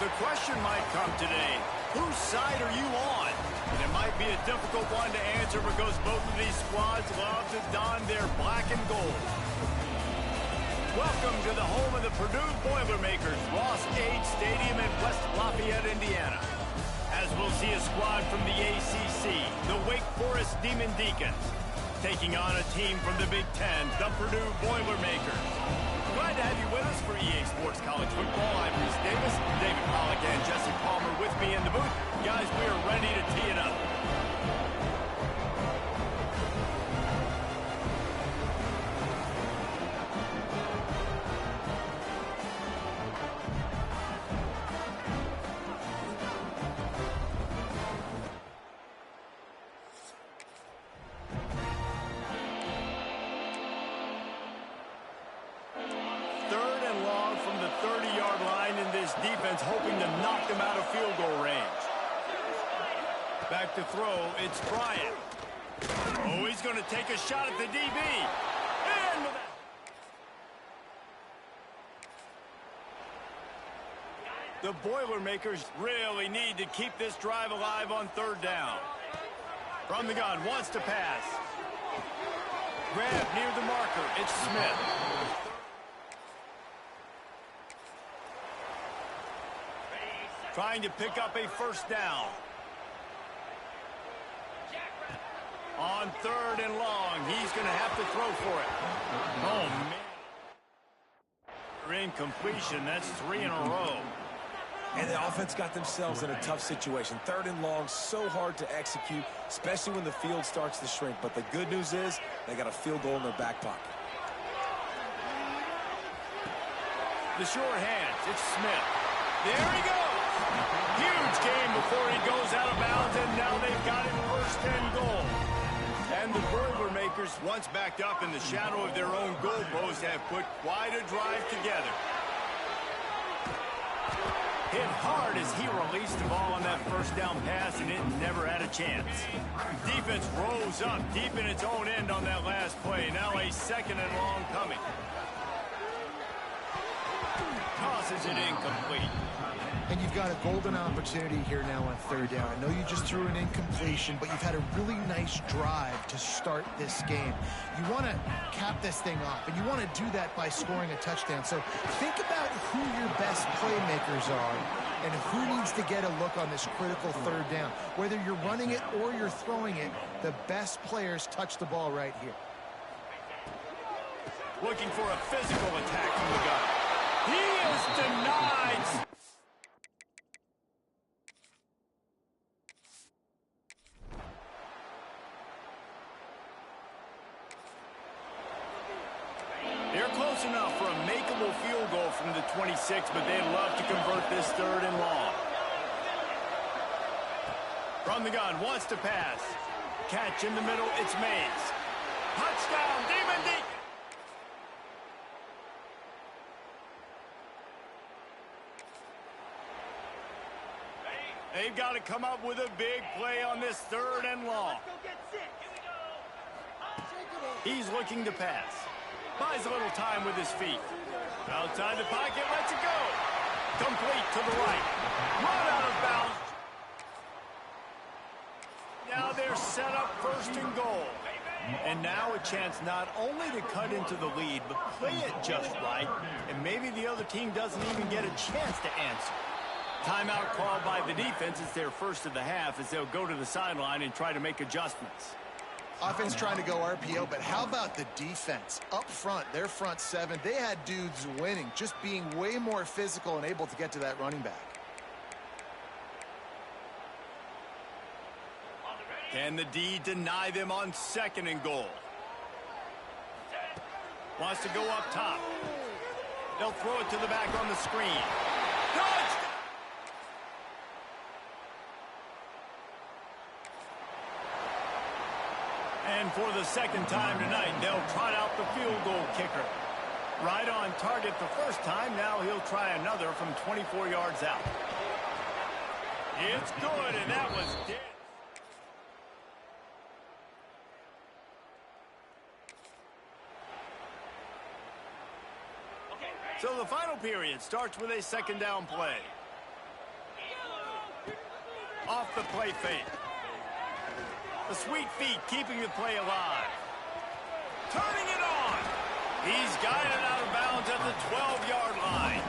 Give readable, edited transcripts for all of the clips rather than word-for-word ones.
The question might come today, whose side are you on? And it might be a difficult one to answer because both of these squads love to don their black and gold. Welcome to the home of the Purdue Boilermakers, Ross Age Stadium in West Lafayette, Indiana. As we'll see a squad from the ACC, the Wake Forest Demon Deacons, taking on a team from the Big Ten, the Purdue Boilermakers. Glad to have you with us for EA Sports College Football. I'm Reese Davis, David Pollack, and Jesse Palmer with me in the booth. Guys, we are ready to tee it up. Third and long from the 30-yard line, in this defense hoping to knock them out of field goal range. Back to throw, it's Bryant. Oh, he's going to take a shot at the DB. And the Boilermakers really need to keep this drive alive on third down. From the gun, wants to pass. Grab near the marker, it's Smith. Trying to pick up a first down. On third and long, he's going to have to throw for it. Oh, man. Incompletion, that's 3 in a row. And the offense got themselves in a tough situation. Third and long, so hard to execute, especially when the field starts to shrink. But the good news is they got a field goal in their back pocket. The short hands, it's Smith. There he goes. Huge game before he goes out of bounds, and now they've got it first and goal. And the Boilermakers, once backed up in the shadow of their own goalpost, have put quite a drive together. Hit hard as he released the ball on that first down pass, and it never had a chance. Defense rose up deep in its own end on that last play. Now a second and long coming. Tosses it incomplete. And you've got a golden opportunity here now on third down. I know you just threw an incompletion, but you've had a really nice drive to start this game. You want to cap this thing off, and you want to do that by scoring a touchdown. So think about who your best playmakers are and who needs to get a look on this critical third down. Whether you're running it or you're throwing it, the best players touch the ball right here. Looking for a physical attack from the gun. He is denied. They're close enough for a makeable field goal from the 26, but they'd love to convert this third and long. From the gun, wants to pass. Catch in the middle, it's Mays. Touchdown, Demon Deacon! They've got to come up with a big play on this third and long. He's looking to pass. Buys a little time with his feet. Outside the pocket, lets it go. Complete to the right. Run out of bounds. Now they're set up first and goal. And now a chance not only to cut into the lead, but play it just right. And maybe the other team doesn't even get a chance to answer. Timeout called by the defense. It's their first of the half as they'll go to the sideline and try to make adjustments. Offense trying to go RPO, but how about the defense? Up front, their front seven, they had dudes winning, just being way more physical and able to get to that running back. Can the D deny them on second and goal? Wants to go up top. They'll throw it to the back on the screen. Touchdown! And for the second time tonight, they'll trot out the field goal kicker. Right on target the first time, now he'll try another from 24 yards out. It's good, and that was dead. So the final period starts with a second down play. off the play fake. The sweet feet keeping the play alive. Turning it on. He's guided out of bounds at the 12-yard line.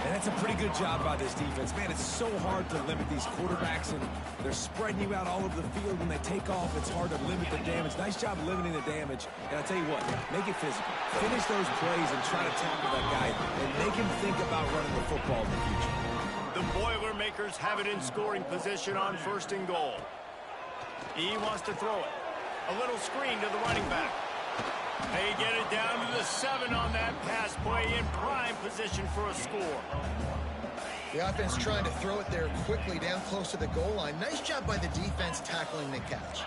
And that's a pretty good job by this defense. Man, it's so hard to limit these quarterbacks, and they're spreading you out all over the field. When they take off, it's hard to limit the damage. Nice job limiting the damage. And I'll tell you what, make it physical. Finish those plays and try to tackle that guy and make him think about running the football in the future. The Boilermakers have it in scoring position on 1st and goal. He wants to throw it. A little screen to the running back. They get it down to the 7 on that pass play in prime position for a score. The offense trying to throw it there quickly down close to the goal line. Nice job by the defense tackling the catch.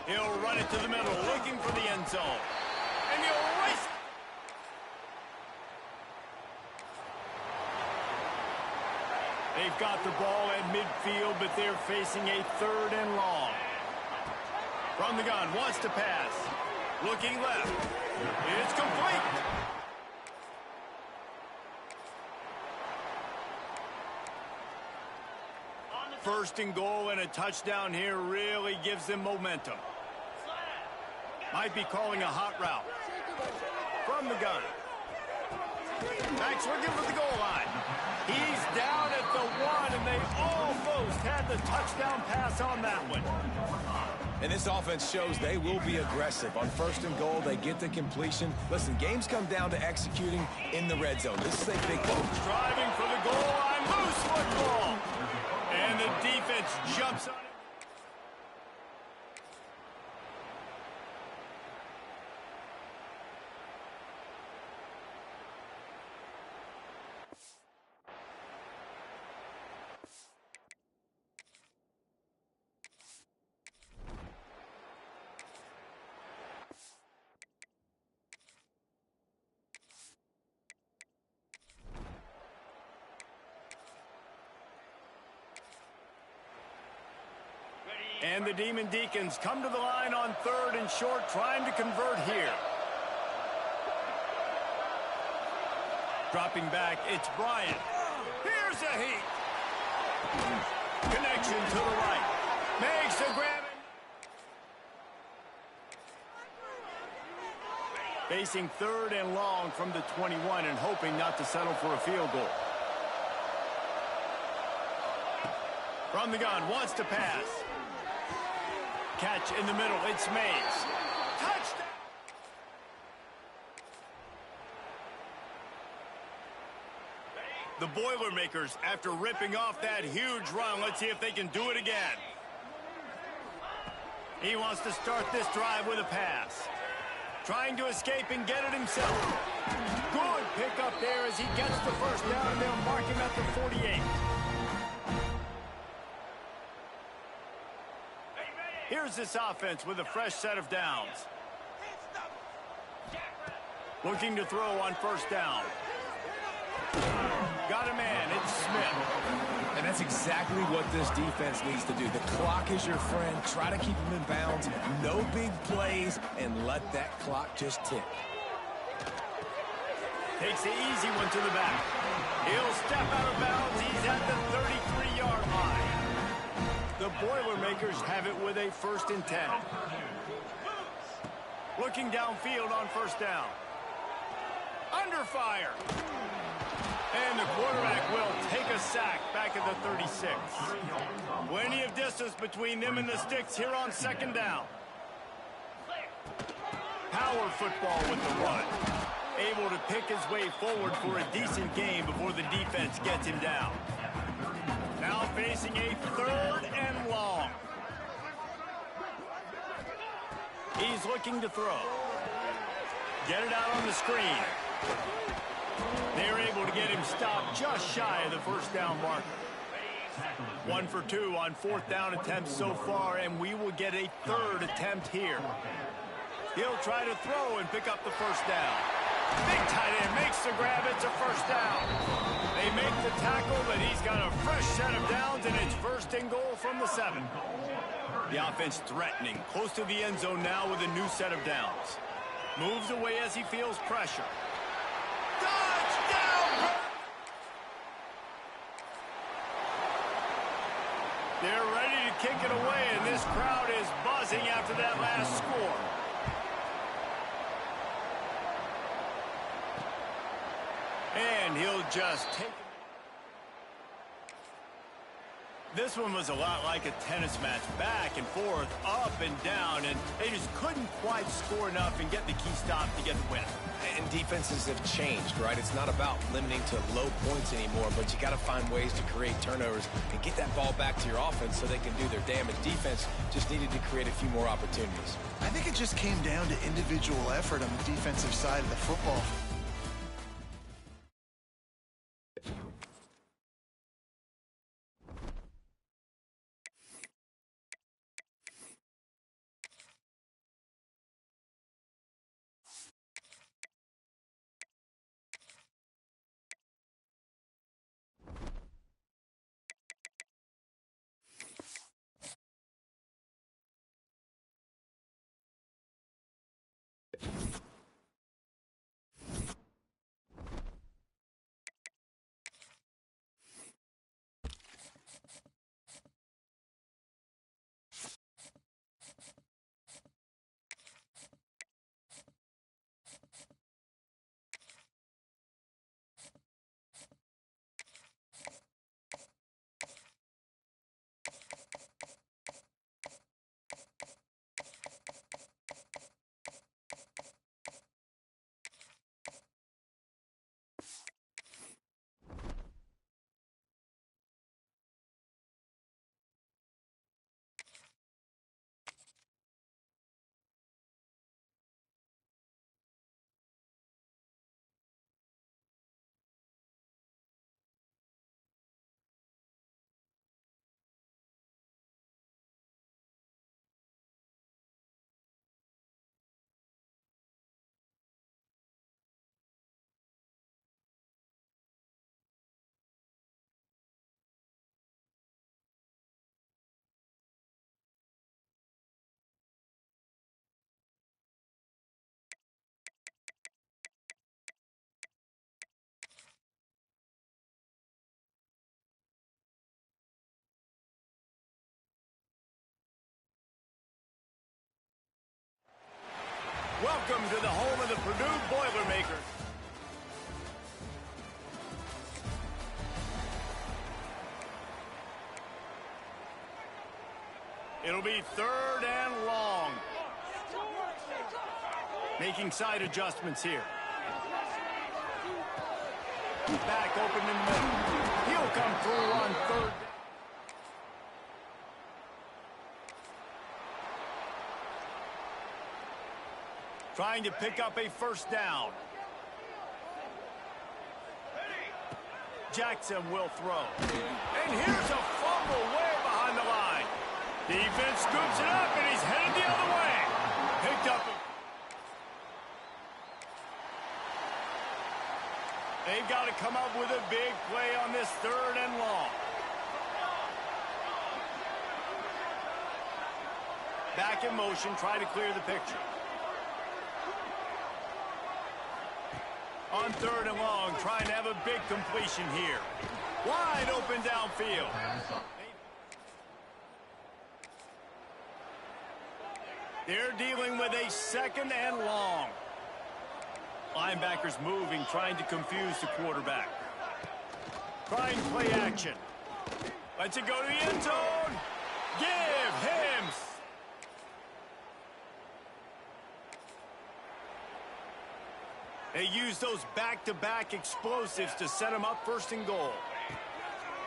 He'll run it to the middle, looking for the end zone. And he'll race. They've got the ball at midfield, but they're facing a 3rd and long. From the gun, wants to pass. Looking left. It's complete. First and goal and a touchdown here really gives them momentum. Might be calling a hot route. From the gun. Max looking for the goal line. He's down at the 1, and they almost had the touchdown pass on that one. And this offense shows they will be aggressive. On 1st and goal, they get the completion. Listen, games come down to executing in the red zone. This is a big goal. Driving for the goal line, loose football. And the defense jumps on it. And the Demon Deacons come to the line on 3rd and short, trying to convert here. Dropping back, it's Bryant. Here's a heat. Connection to the right. Makes a grab. Facing 3rd and long from the 21 and hoping not to settle for a field goal. From the gun, wants to pass. Catch in the middle, it's Mays. Touchdown! The Boilermakers, after ripping off that huge run, let's see if they can do it again. He wants to start this drive with a pass. Trying to escape and get it himself. Good pick up there as he gets the first down, and they'll mark him at the 48. Here's this offense with a fresh set of downs. Looking to throw on 1st down. Got a man, it's Smith. And that's exactly what this defense needs to do. The clock is your friend. Try to keep him in bounds. No big plays, and let that clock just tick. Takes the easy one to the back. He'll step out of bounds. He's at the 33-yard line. The Boilermakers have it with a 1st and 10. Looking downfield on 1st down. Under fire. And the quarterback will take a sack back at the 36. Plenty of distance between them and the sticks here on 2nd down. Power football with the run. Able to pick his way forward for a decent game before the defense gets him down. Now facing a 3rd and long. He's looking to throw. Get it out on the screen. They're able to get him stopped just shy of the 1st down marker. 1 for 2 on 4th down attempts so far, and we will get a 3rd attempt here. He'll try to throw and pick up the 1st down. Big tight end makes the grab. It's a 1st down. They make the tackle, but he's got a fresh set of downs, and it's 1st and goal from the 7. The offense threatening, close to the end zone now with a new set of downs. Moves away as he feels pressure. Touchdown, They're ready to kick it away, and this crowd is buzzing after that last score. And he'll just take it. This one was a lot like a tennis match, back and forth, up and down, and they just couldn't quite score enough and get the key stop to get the win. And defenses have changed, right? It's not about limiting to low points anymore, but you got to find ways to create turnovers and get that ball back to your offense so they can do their damage. Defense just needed to create a few more opportunities. I think it just came down to individual effort on the defensive side of the football. Welcome to the home of the Purdue Boilermakers. It'll be 3rd and long. Making side adjustments here. Back open in the middle. He'll come through on 3rd. Trying to pick up a 1st down. Jackson will throw. And here's a fumble way behind the line. Defense scoops it up, and he's headed the other way. Picked up. They've got to come up with a big play on this 3rd and long. Back in motion, try to clear the picture. On 3rd and long, trying to have a big completion here. Wide open downfield. They're dealing with a 2nd and long. Linebackers moving, trying to confuse the quarterback. Trying play action. Lets it go to the end zone. Give him. They use those back-to-back explosives to set him up 1st and goal.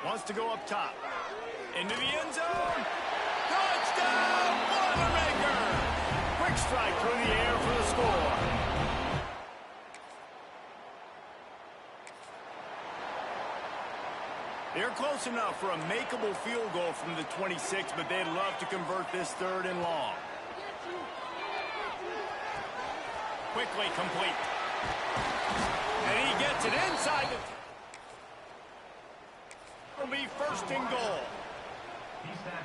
Wants to go up top. Into the end zone. Touchdown, Boilermaker! Quick strike through the air for the score. They're close enough for a makeable field goal from the 26, but they'd love to convert this 3rd and long. Quickly complete. And he gets it inside the... It'll be 1st and goal.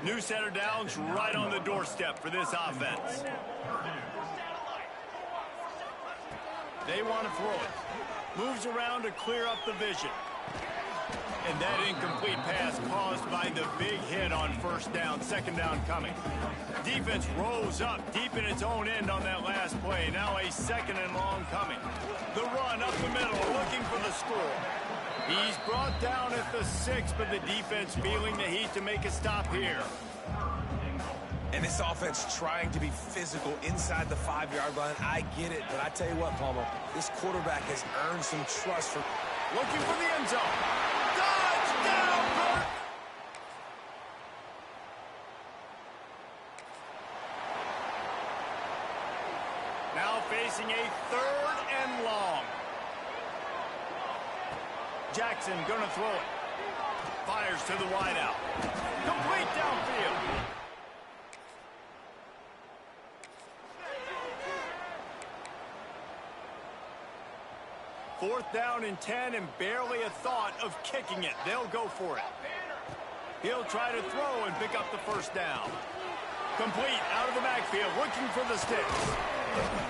New set of downs right on the doorstep for this offense. They want to throw it. Moves around to clear up the vision. And that incomplete pass caused by the big hit on first down, second down coming. Defense rose up deep in its own end on that last play. Now a second and long coming. The run up the middle, looking for the score. He's brought down at the 6, but the defense feeling the heat to make a stop here. And this offense trying to be physical inside the 5-yard line. I get it, but I tell you what, Palmer, this quarterback has earned some trust from... Looking for the end zone. Touchdown, Purdue! Now facing a 3rd and long. Jackson gonna throw it. Fires to the wideout. Complete downfield. Fourth down and 10 and barely a thought of kicking it. They'll go for it. He'll try to throw and pick up the first down. Complete out of the backfield, looking for the sticks.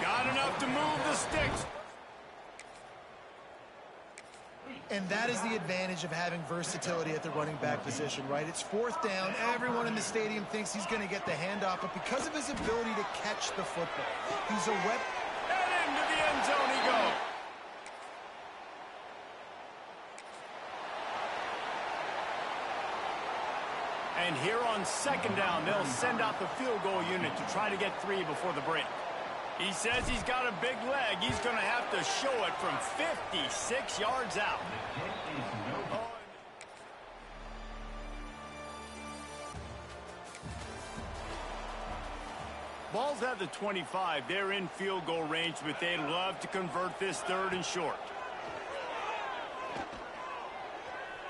Got enough to move the sticks. And that is the advantage of having versatility at the running back position, right? It's 4th down. Everyone in the stadium thinks he's going to get the handoff, but because of his ability to catch the football, he's a weapon. And into the end zone he goes. And here on second down, they'll send out the field goal unit to try to get 3 before the break. He says he's got a big leg. He's going to have to show it from 56 yards out. Ball's at the 25. They're in field goal range, but they'd love to convert this 3rd and short.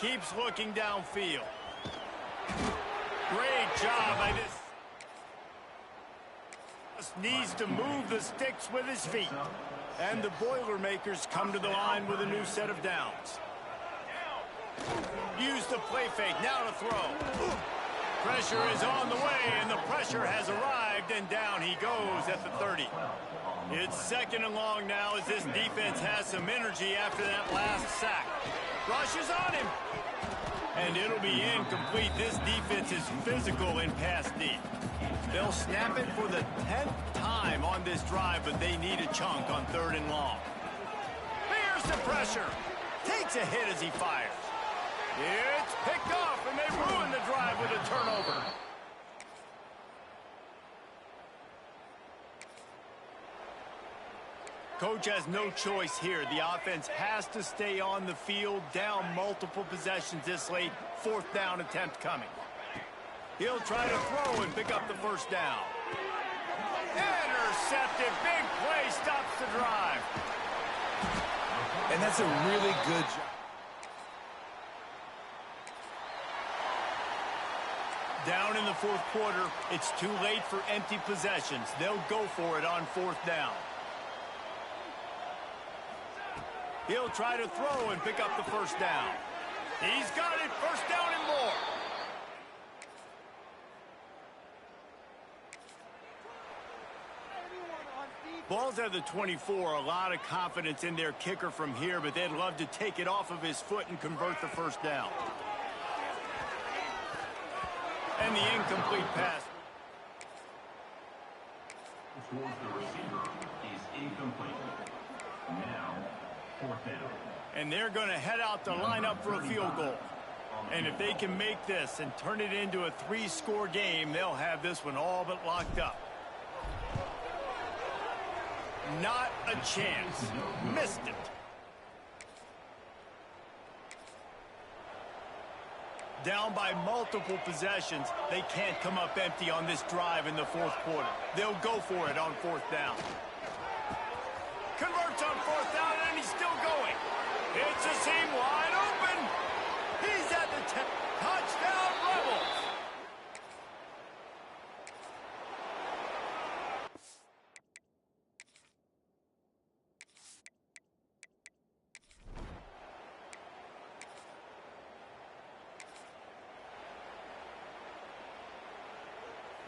Keeps looking downfield. Great job by this. Needs to move the sticks with his feet. And the Boilermakers come to the line with a new set of downs. Use the play fake, now to throw. Pressure is on the way, and the pressure has arrived, and down he goes at the 30. It's 2nd and long now as this defense has some energy after that last sack. Rushes on him. And it'll be incomplete. This defense is physical in pass deep. They'll snap it for the 10th time on this drive, but they need a chunk on 3rd and long. Here's the pressure. Takes a hit as he fires. It's picked off, and they ruin the drive with a turnover. Coach has no choice here. The offense has to stay on the field, down multiple possessions this late. 4th down attempt coming. He'll try to throw and pick up the first down. Intercepted. Big play stops the drive. And that's a really good job. Down in the 4th quarter, it's too late for empty possessions. They'll go for it on 4th down. He'll try to throw and pick up the first down. He's got it. First down and more. Ball's at the 24. A lot of confidence in their kicker from here, but they'd love to take it off of his foot and convert the first down. And the incomplete pass. Towards the receiver is incomplete. Now, 4th down. And they're going to head out to line up for a field goal. And if they can make this and turn it into a 3-score game, they'll have this one all but locked up. Not a chance. Missed it. Down by multiple possessions, they can't come up empty on this drive in the 4th quarter. They'll go for it on 4th down. Converts on 4th down, and he's still going. It's a seam wide open. He's at the 10. Touchdown, Rebels.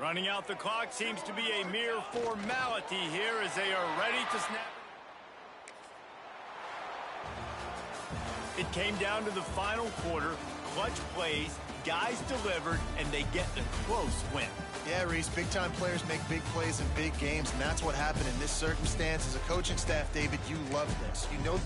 Running out the clock seems to be a mere formality here as they are ready to snap. It came down to the final quarter, clutch plays, guys delivered, and they get a close win. Yeah, Reese, big-time players make big plays in big games, and that's what happened in this circumstance. As a coaching staff, David, you love this. You know...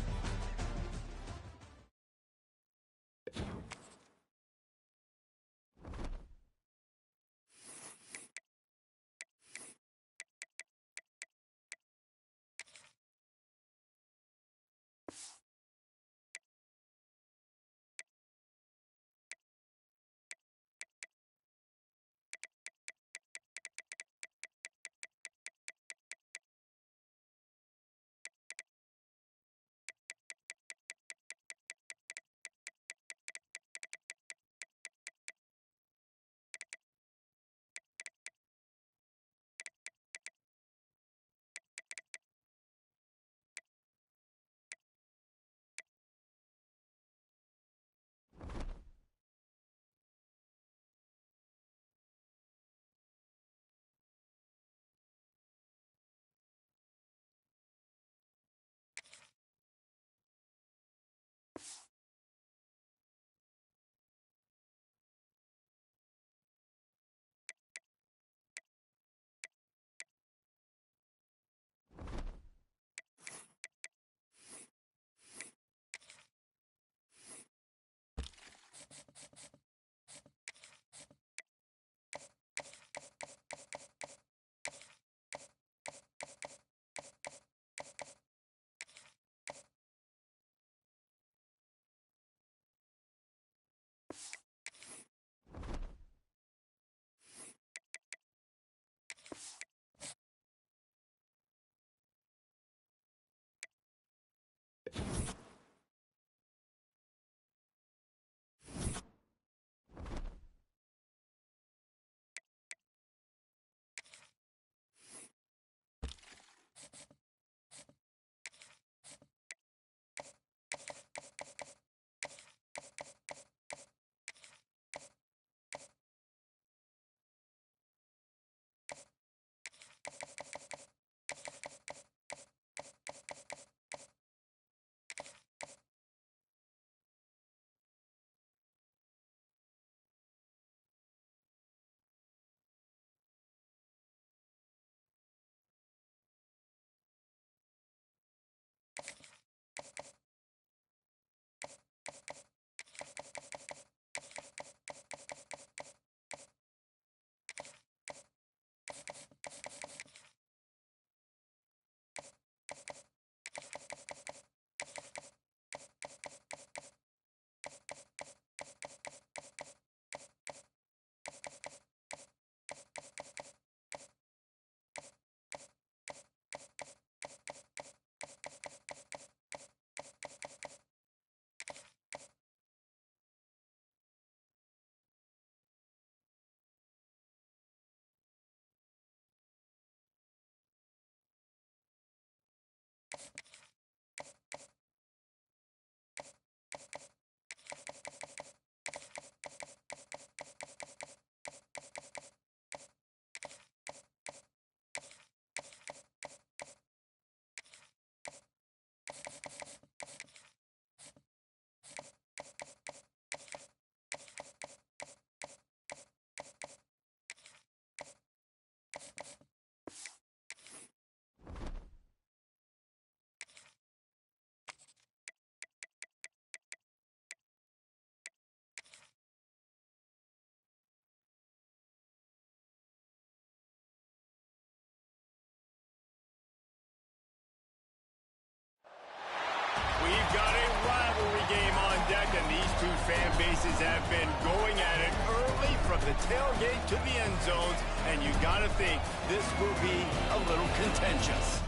We've got a rivalry game on deck, and these two fan bases have been going at it early from the tailgate to the end zones, and you got to think this will be a little contentious.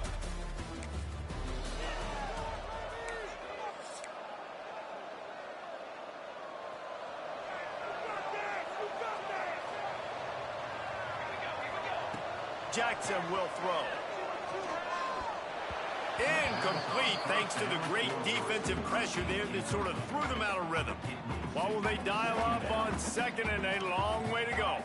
Jackson will throw. Incomplete, thanks to the great defensive pressure there that sort of threw them out of rhythm. What will they dial up on second, and a long way to go?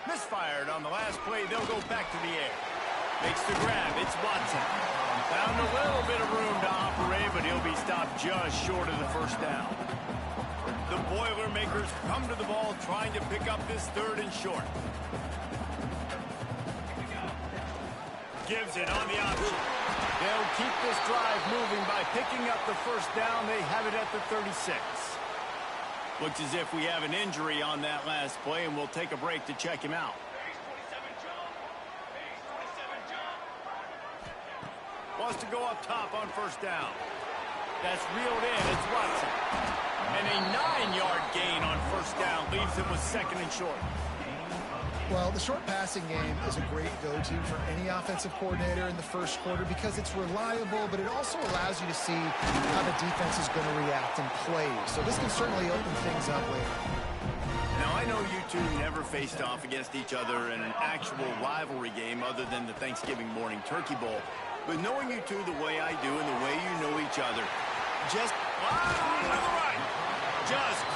Misfired on the last play. They'll go back to the air. Makes the grab. It's Watson. Found a little bit of room to operate, but he'll be stopped just short of the first down. The Boilermakers come to the ball trying to pick up this 3rd and short. Gives it on the option. They'll keep this drive moving by picking up the first down. They have it at the 36. Looks as if we have an injury on that last play, and we'll take a break to check him out. Wants to go up top on first down. That's reeled in. It's Watson. And a 9-yard gain on first down leaves him with 2nd and short. Well, the short passing game is a great go-to for any offensive coordinator in the first quarter because it's reliable, but it also allows you to see how the defense is going to react and play. So this can certainly open things up later. Now, I know you two never faced off against each other in an actual rivalry game other than the Thanksgiving morning Turkey Bowl. But knowing you two the way I do and the way you know each other, just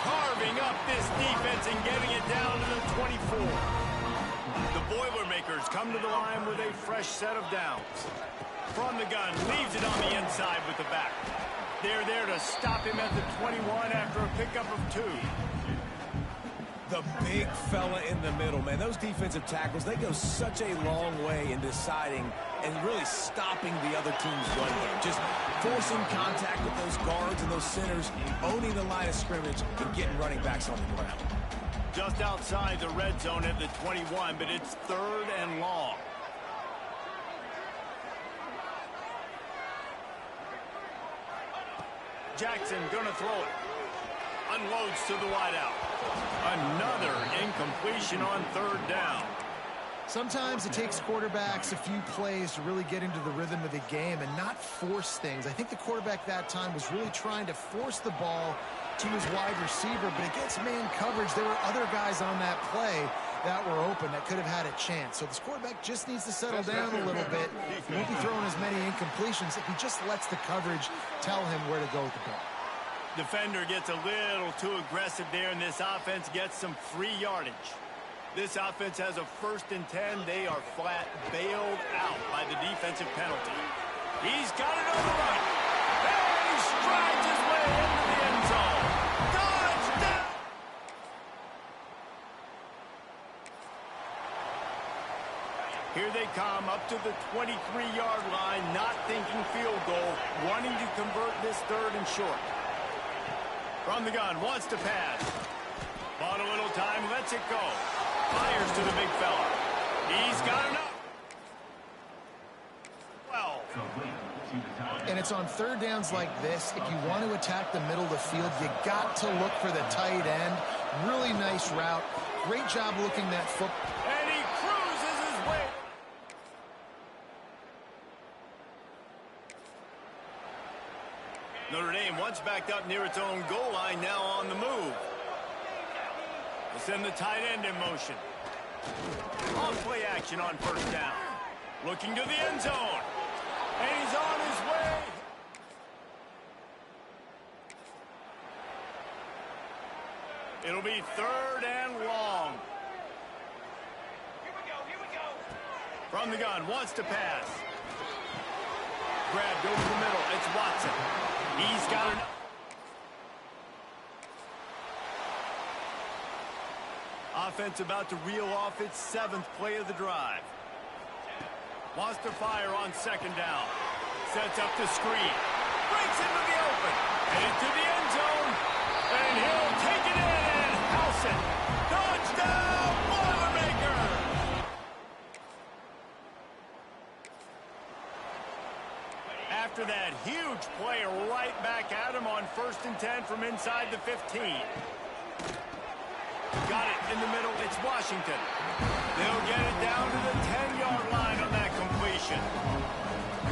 carving up this defense and getting it down to the 24. The Boilermakers come to the line with a fresh set of downs. From the gun, leaves it on the inside with the back. They're there to stop him at the 21 after a pickup of 2. The big fella in the middle, man. Those defensive tackles, they go such a long way in deciding and really stopping the other team's run game. Just forcing contact with those guards and those centers, owning the line of scrimmage, and getting running backs on the ground. Just outside the red zone at the 21, but it's 3rd and long. Jackson gonna throw it. Unloads to the wideout. Another incompletion on 3rd down. Sometimes it takes quarterbacks a few plays to really get into the rhythm of the game and not force things. I think the quarterback that time was really trying to force the ball to his wide receiver, but against man coverage, there were other guys on that play that were open that could have had a chance. So this quarterback just needs to settle down a little bit. He won't be throwing as many incompletions if he just lets the coverage tell him where to go with the ball. Defender gets a little too aggressive there, and this offense gets some free yardage. This offense has a 1st and 10. They are flat bailed out by the defensive penalty. He's got it on the run. And he strides his way into the end zone. Touchdown! Here they come up to the 23-yard line, not thinking field goal, wanting to convert this 3rd and short. From the gun, wants to pass. Bought a little time, lets it go. Fires to the big fella. He's got enough. 12. And it's on 3rd downs like this. If you want to attack the middle of the field, you got to look for the tight end. Really nice route. Great job looking that foot. And he cruises his way. Notre Dame once backed up near its own goal line, now on the move. We'll send the tight end in motion. On play action on 1st down. Looking to the end zone. And he's on his way. It'll be 3rd and long. Here we go. From the gun, wants to pass. Grabbed over the middle. It's Watson. He's got it. Offense about to reel off its 7th play of the drive. Wants to fire on 2nd down. Sets up the screen. Breaks into the open. Headed to the end zone. And he'll take it in and house it. Touchdown, Boilermakers! After that huge play, right back at him on 1st and 10 from inside the 15. Got it in the middle. It's Washington. They'll get it down to the 10-yard line on that completion.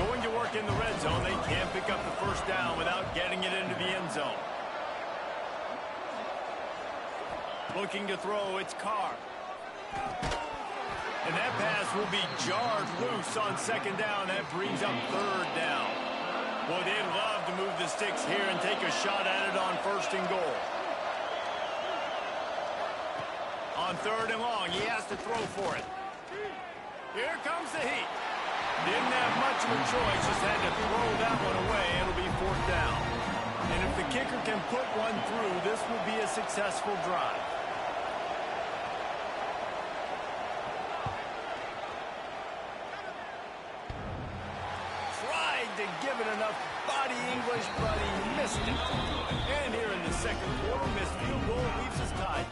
Going to work in the red zone. They can't pick up the 1st down without getting it into the end zone. Looking to throw. It's Carr. And that pass will be jarred loose on 2nd down. That brings up 3rd down. Boy, they'd love to move the sticks here and take a shot at it on 1st and goal. On 3rd and long, he has to throw for it. Here comes the heat. Didn't have much of a choice, just had to throw that one away. It'll be 4th down. And if the kicker can put one through, this will be a successful drive. Tried to give it enough body English, but he missed it. And here in the second quarter, missed field goal leaves us tied.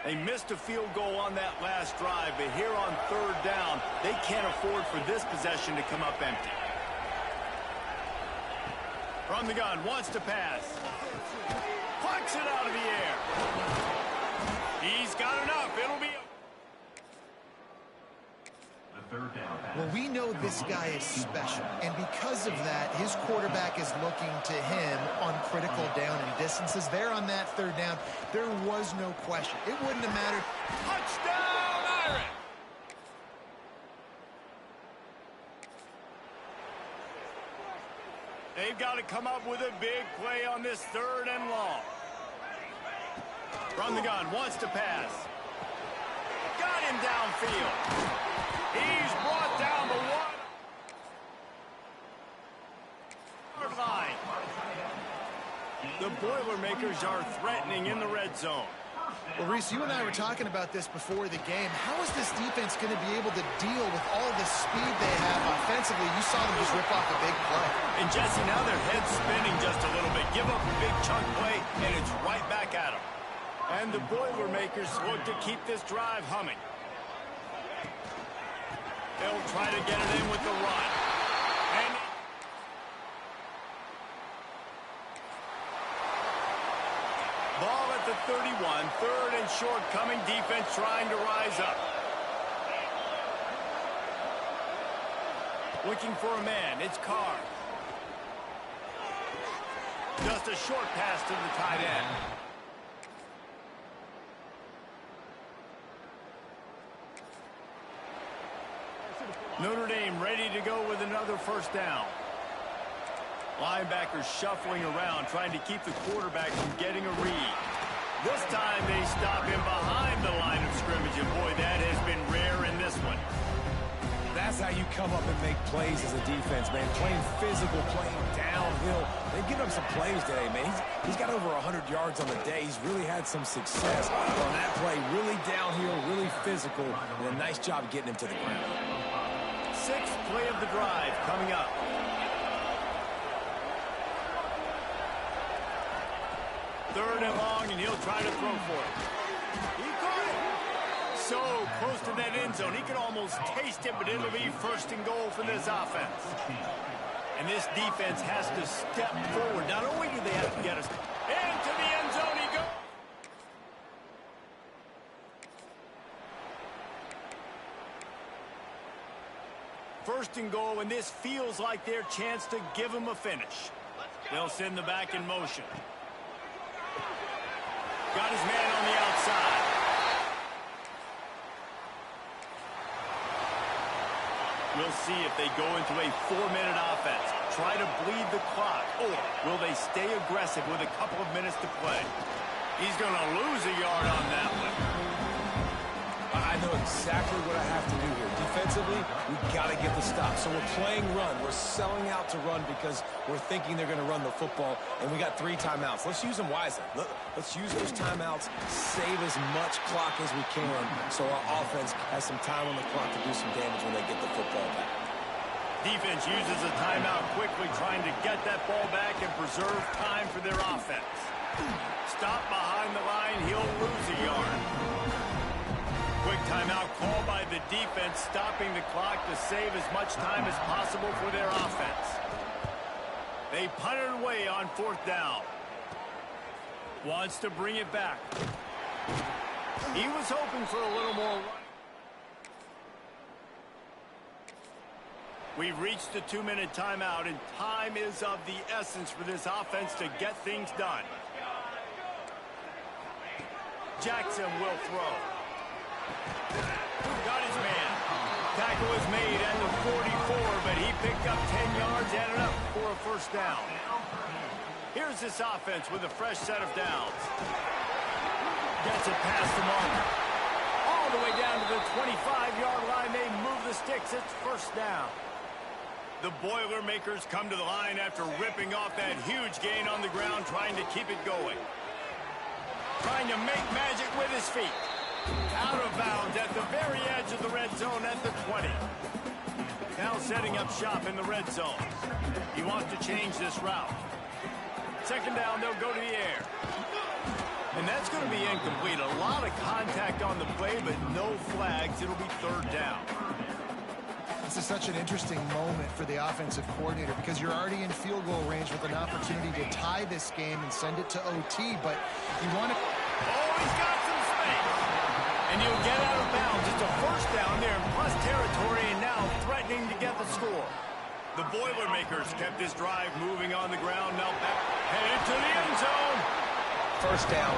They missed a field goal on that last drive, but here on 3rd down, they can't afford for this possession to come up empty. From the gun, wants to pass. Plucks it out of the air. He's got enough. It'll be The 3rd down pass. Well, we know this guy is special, and because of that, his quarterback is looking to him on critical down and distances. There on that 3rd down, there was no question. It wouldn't have mattered. touchdown, Aria! They've got to come up with a big play on this 3rd and long. From the gun, wants to pass. Got him downfield. He's brought down the 1-yard line. The Boilermakers are threatening in the red zone. Well, Reese, you and I were talking about this before the game. How is this defense going to be able to deal with all the speed they have offensively? You saw them just rip off a big play. And Jesse, now their head's spinning just a little bit. Give up a big chunk play, and it's right back at them. And the Boilermakers look to keep this drive humming. They'll try to get it in with the run. And ball at the 31, 3rd and short coming. Defense trying to rise up. Looking for a man. It's Carr. Just a short pass to the tight end. Notre Dame ready to go with another 1st down. Linebackers shuffling around, trying to keep the quarterback from getting a read. This time they stop him behind the line of scrimmage, and boy, that has been rare in this one. That's how you come up and make plays as a defense, man. Playing physical, playing downhill. They've given him some plays today, man. He's got over 100 yards on the day. He's really had some success on that play. Really downhill, really physical, and a nice job getting him to the ground. 6th play of the drive coming up. Third and long, and he'll try to throw for it. He caught it. So close to that end zone. He could almost taste it, but it'll be 1st and goal for this offense. And this defense has to step forward. Not only do they have to get us into the end zone, he goes. First and goal, and this feels like their chance to give them a finish. They'll send the back in motion. Got his man on the outside. We'll see if they go into a 4-minute offense. Try to bleed the clock, or will they stay aggressive with a couple of minutes to play? He's going to lose a yard on that one. I know exactly what I have to do here. Defensively, we've got to get the stop. So we're playing run. We're selling out to run because we're thinking they're going to run the football, and we got 3 timeouts. Let's use them wisely. Let's use those timeouts, save as much clock as we can so our offense has some time on the clock to do some damage when they get the football back. Defense uses a timeout quickly, trying to get that ball back and preserve time for their offense. Stop behind the line. He'll lose a yard. Quick timeout called by the defense, stopping the clock to save as much time as possible for their offense. They punt it away on 4th down. Wants to bring it back. He was hoping for a little more run. We've reached the 2-minute timeout, and time is of the essence for this offense to get things done. Jackson will throw. Got his man. Tackle was made at the 44, but he picked up 10 yards and enough for a 1st down. Here's this offense with a fresh set of downs. Gets it past the marker. All the way down to the 25-yard line. They move the sticks. It's first down. The Boilermakers come to the line after ripping off that huge gain on the ground, trying to keep it going. Trying to make magic with his feet. Out of bounds at the very edge of the red zone at the 20. Now setting up shop in the red zone. He wants to change this route. Second down, they'll go to the air. And that's going to be incomplete. A lot of contact on the play, but no flags. It'll be third down. This is such an interesting moment for the offensive coordinator because you're already in field goal range with an opportunity to tie this game and send it to OT, but you want to... Oh, he's got some space. And he'll get out of bounds. It's a first down there in plus territory and now threatening to get the score. The Boilermakers kept this drive moving on the ground. Now back headed to the end zone. First down,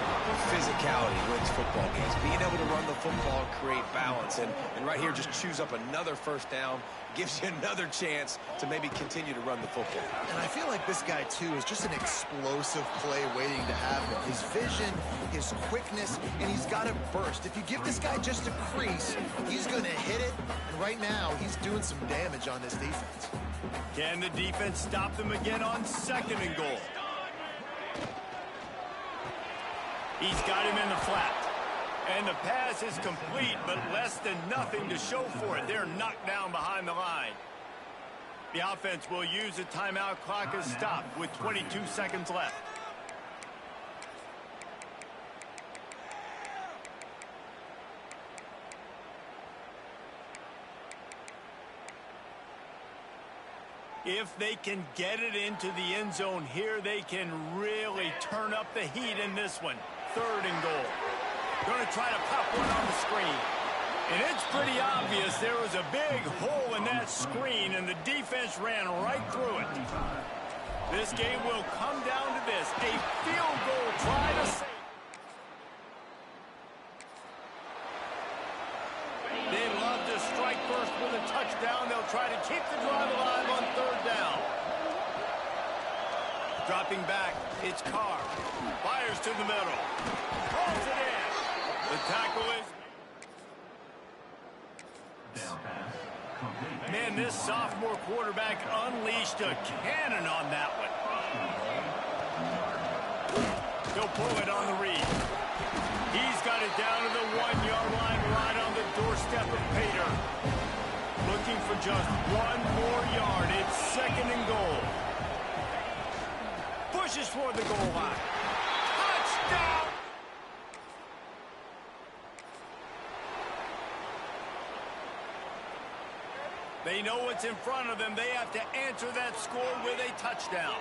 physicality wins football games. Being able to run the football and create balance. And right here, just choose up another first down. Gives you another chance to maybe continue to run the football. And I feel like this guy, too, is just an explosive play waiting to happen. His vision, his quickness, and he's got a burst. If you give this guy just a crease, he's going to hit it. And right now, he's doing some damage on this defense. Can the defense stop them again on second and goal? He's got him in the flat. And the pass is complete, but less than nothing to show for it. They're knocked down behind the line. The offense will use the timeout. Clock is stopped with 22 seconds left. If they can get it into the end zone here, they can really turn up the heat in this one. Third and goal. Going to try to pop one on the screen. And it's pretty obvious there was a big hole in that screen, and the defense ran right through it. This game will come down to this. A field goal try to save. They love to strike first with a touchdown. They'll try to keep the drive alive on third down. Dropping back, it's Carr. Fires to the middle. Calls it in. The tackle is... Man, this sophomore quarterback unleashed a cannon on that one. He'll pull it on the read. He's got it down to the 1-yard line, right on the doorstep of Pater. Looking for just one more yard. It's second and goal. Pushes toward the goal line. Touchdown! They know what's in front of them. They have to answer that score with a touchdown.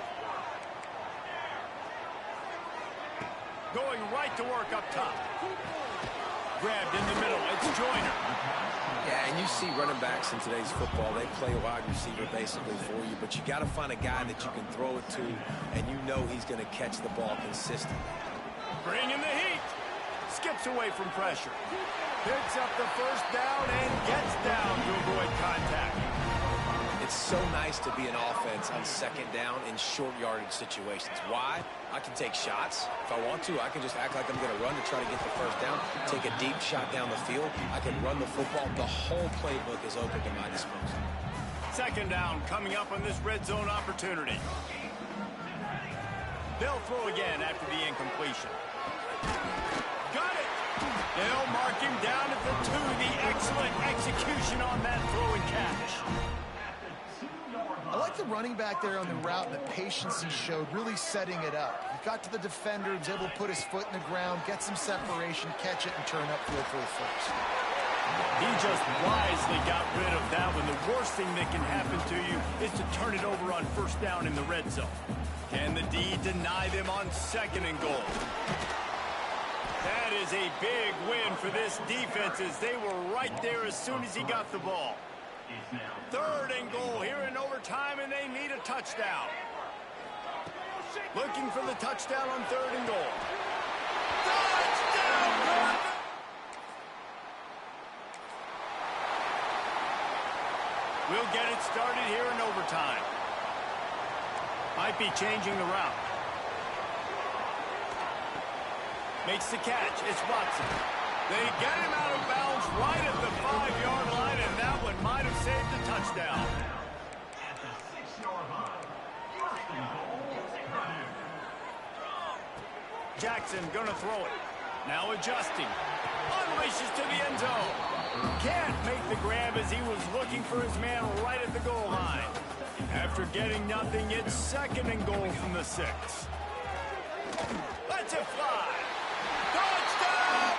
Going right to work up top. Grabbed in the middle. It's Joyner. Yeah, and you see running backs in today's football, they play a wide receiver basically for you, but you got to find a guy that you can throw it to, and you know he's going to catch the ball consistently. Bringing the heat. Skips away from pressure. Picks up the first down and gets down to avoid contact. It's so nice to be an offense on second down in short yardage situations. Why? I can take shots. If I want to, I can just act like I'm going to run to try to get the first down, take a deep shot down the field. I can run the football. The whole playbook is open to my disposal. Second down coming up on this red zone opportunity. They'll throw again after the incompletion. Got it. They'll mark him down at the 2. The excellent execution on that throw and catch. I like the running back there on the route and the patience he showed, really setting it up. He got to the defender, was able to put his foot in the ground, get some separation, catch it, and turn upfield for the first. He just wisely got rid of that one. The worst thing that can happen to you is to turn it over on first down in the red zone. Can the D deny them on second and goal? That is a big win for this defense as they were right there as soon as he got the ball. Third and goal here in overtime, and they need a touchdown. Looking for the touchdown on third and goal. Touchdown! We'll get it started here in overtime. Might be changing the route. Makes the catch. It's Watson. They get him out of bounds right at the 5-yard line, and that one might have saved the touchdown. At the 6-yard line. First and goal, Purdue. Jackson gonna throw it. Now adjusting. Unleashes to the end zone. Can't make the grab as he was looking for his man right at the goal line. After getting nothing, it's second and goal from the 6. Let's it fly. Touchdown!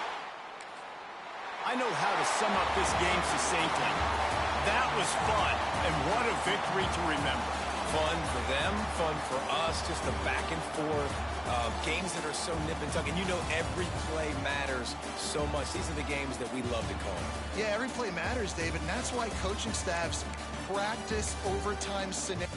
I know how to sum up this game succinctly. That was fun, and what a victory to remember. Fun for them, fun for us, just the back and forth, games that are so nip and tuck. And you know every play matters so much. These are the games that we love to call. Yeah, every play matters, David, and that's why coaching staffs practice overtime scenarios.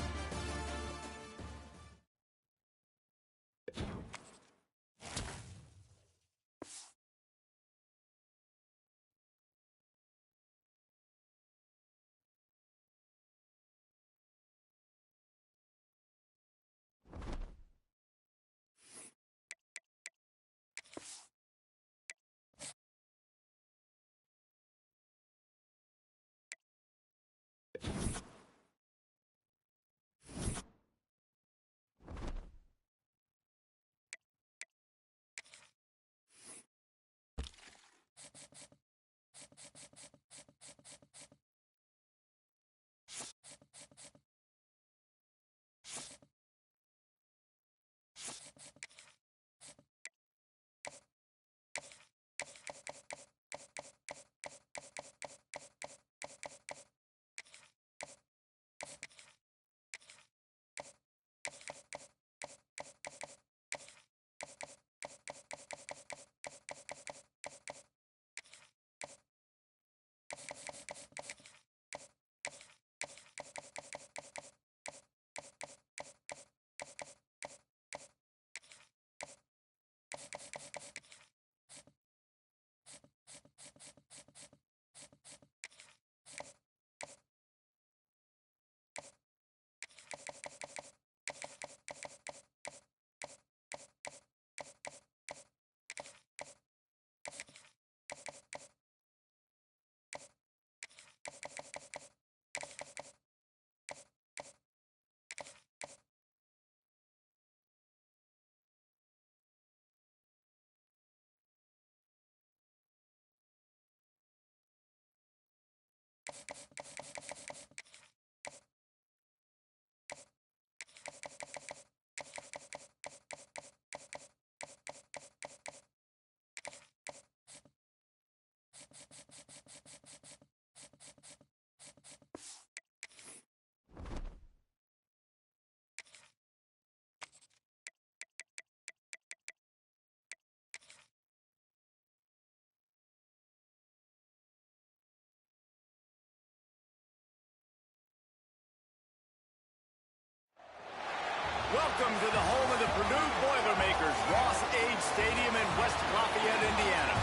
Welcome to the home of the Purdue Boilermakers, Ross Age Stadium in West Lafayette, Indiana,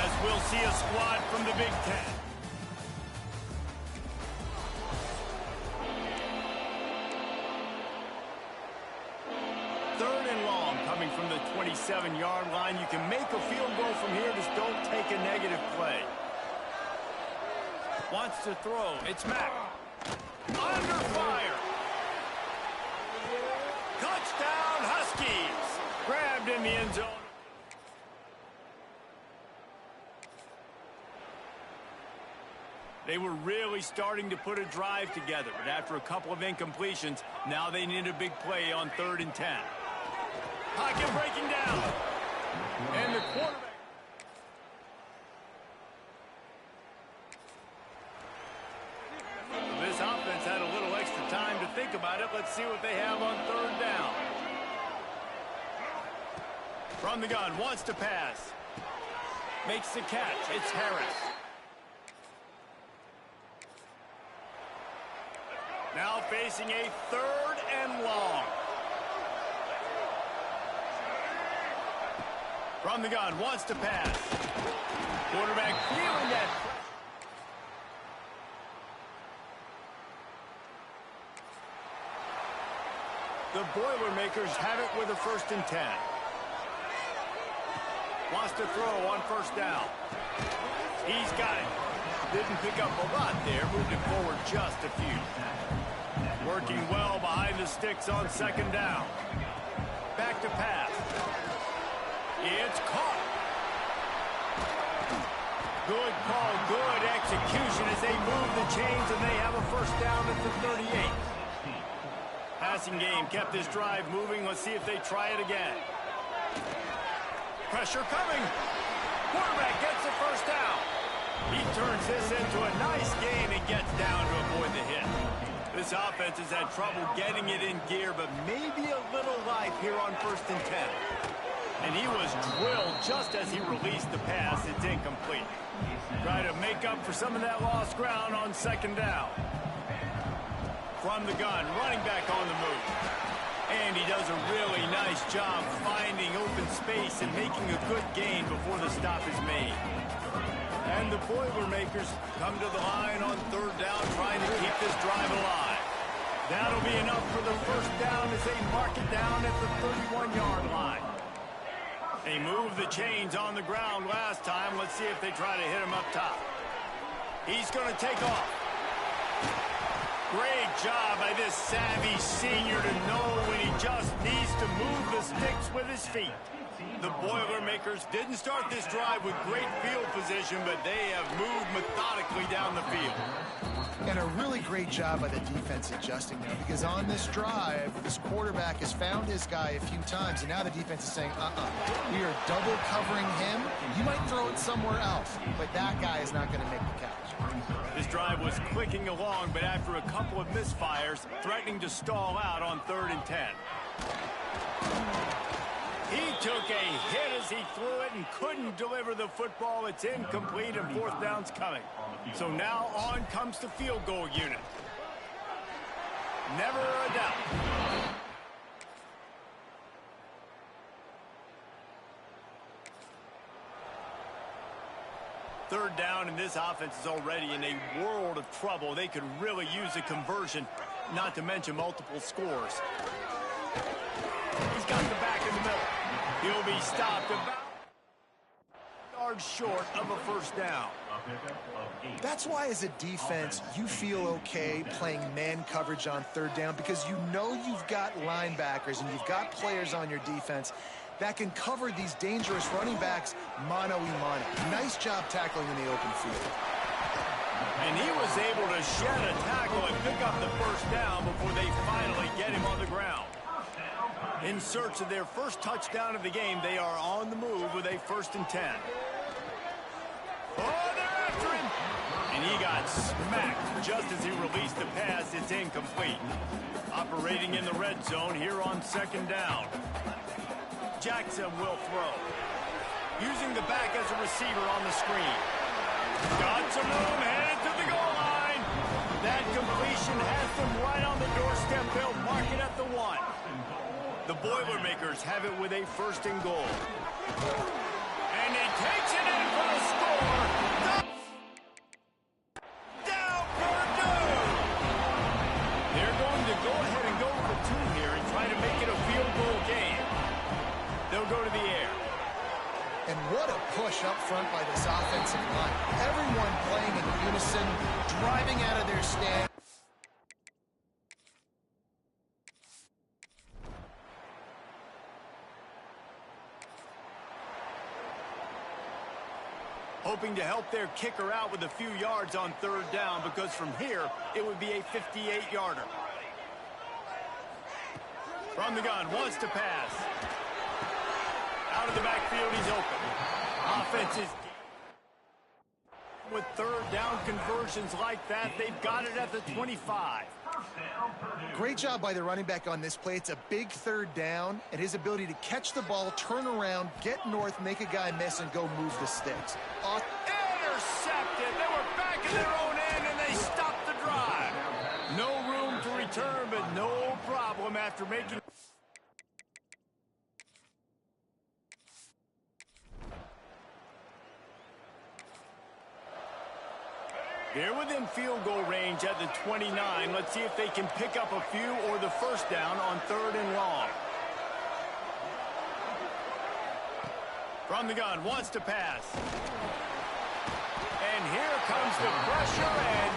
as we'll see a squad from the Big Ten. Third and long coming from the 27-yard line. You can make a field goal from here, just don't take a negative play. Wants to throw. It's Mack. Under fire. Touchdown, Huskies! Grabbed in the end zone. They were really starting to put a drive together, but after a couple of incompletions, now they need a big play on 3rd and 10. Pocket breaking down. And the quarterback. This offense had a little extra time to think about it. Let's see what they have on 3rd down. From the gun, wants to pass. Makes the catch. It's Harris. Now facing a 3rd and long. From the gun, wants to pass. Quarterback feeling that. The Boilermakers have it with a 1st and 10. Wants to throw on first down. He's got it. Didn't pick up a lot there. Moved it forward just a few. Working well behind the sticks on second down. Back to pass. It's caught. Good call, good execution as they move the chains, and they have a first down at the 38. Passing game kept this drive moving. Let's see if they try it again. Pressure coming. Quarterback gets the first down. He turns this into a nice gain and gets down to avoid the hit. This offense has had trouble getting it in gear, but maybe a little life here on 1st and 10. And he was drilled just as he released the pass. It's incomplete. Try to make up for some of that lost ground on second down. From the gun, running back on the move. And he does a really nice job finding open space and making a good gain before the stop is made. And the Boilermakers come to the line on 3rd down, trying to keep this drive alive. That'll be enough for the first down as they mark it down at the 31-yard line. They moved the chains on the ground last time. Let's see if they try to hit him up top. He's going to take off. Great job by this savvy senior to know when he just needs to move the sticks with his feet. The Boilermakers didn't start this drive with great field position, but they have moved methodically down the field. And a really great job by the defense adjusting there, because on this drive, this quarterback has found his guy a few times, and now the defense is saying, we are double covering him. He might throw it somewhere else, but that guy is not going to make the catch. This drive was clicking along, but after a couple of misfires, threatening to stall out on 3rd and 10. He took a hit as he threw it and couldn't deliver the football. It's incomplete, and 4th down's coming. So now on comes the field goal unit. Never a doubt. Third down, and this offense is already in a world of trouble. They could really use a conversion, not to mention multiple scores. He's got the back in the middle. He'll be stopped about yards short of a first down. That's why as a defense, you feel okay playing man coverage on 3rd down, because you know you've got linebackers and you've got players on your defense that can cover these dangerous running backs mano-a-mano. Nice job tackling in the open field. And he was able to shed a tackle and pick up the first down before they finally get him on the ground. In search of their first touchdown of the game, they are on the move with a 1st and 10. Oh, they're after him! And he got smacked just as he released the pass. It's incomplete. Operating in the red zone here on 2nd down. Jackson will throw. Using the back as a receiver on the screen. Got some room, headed to the goal line. That completion has them right on the doorstep. They'll mark it at the 1. The Boilermakers have it with a 1st and goal. And he takes it in for the score. Down Purdue! They're going to go ahead and go for 2 here and try to make it a field goal game. They'll go to the air. And what a push up front by this offensive line. Everyone playing in unison, driving out of their stand. Hoping to help their kicker out with a few yards on 3rd down, because from here, it would be a 58-yarder. From the gun, wants to pass. Out of the backfield, he's open. Offense is with 3rd down conversions like that. They've got it at the 25. Great job by the running back on this play. It's a big 3rd down, and his ability to catch the ball, turn around, get north, make a guy miss, and go move the sticks. Intercepted. They were back in their own end, and they stopped the drive. No room to return, but no problem after making... They're within field goal range at the 29. Let's see if they can pick up a few or the first down on 3rd and long. From the gun, wants to pass. And here comes the pressure, and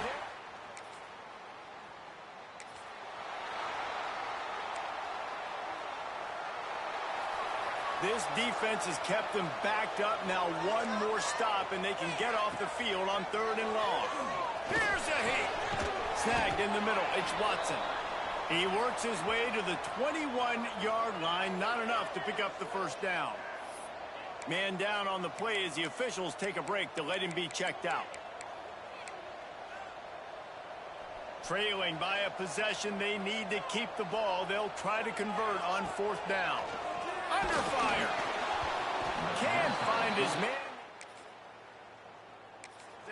this defense has kept them backed up. Now one more stop, and they can get off the field on 3rd and long. Here's a hit. Snagged in the middle. It's Watson. He works his way to the 21-yard line. Not enough to pick up the first down. Man down on the play as the officials take a break to let him be checked out. Trailing by a possession, they need to keep the ball. They'll try to convert on 4th down. Under fire. Can't find his man.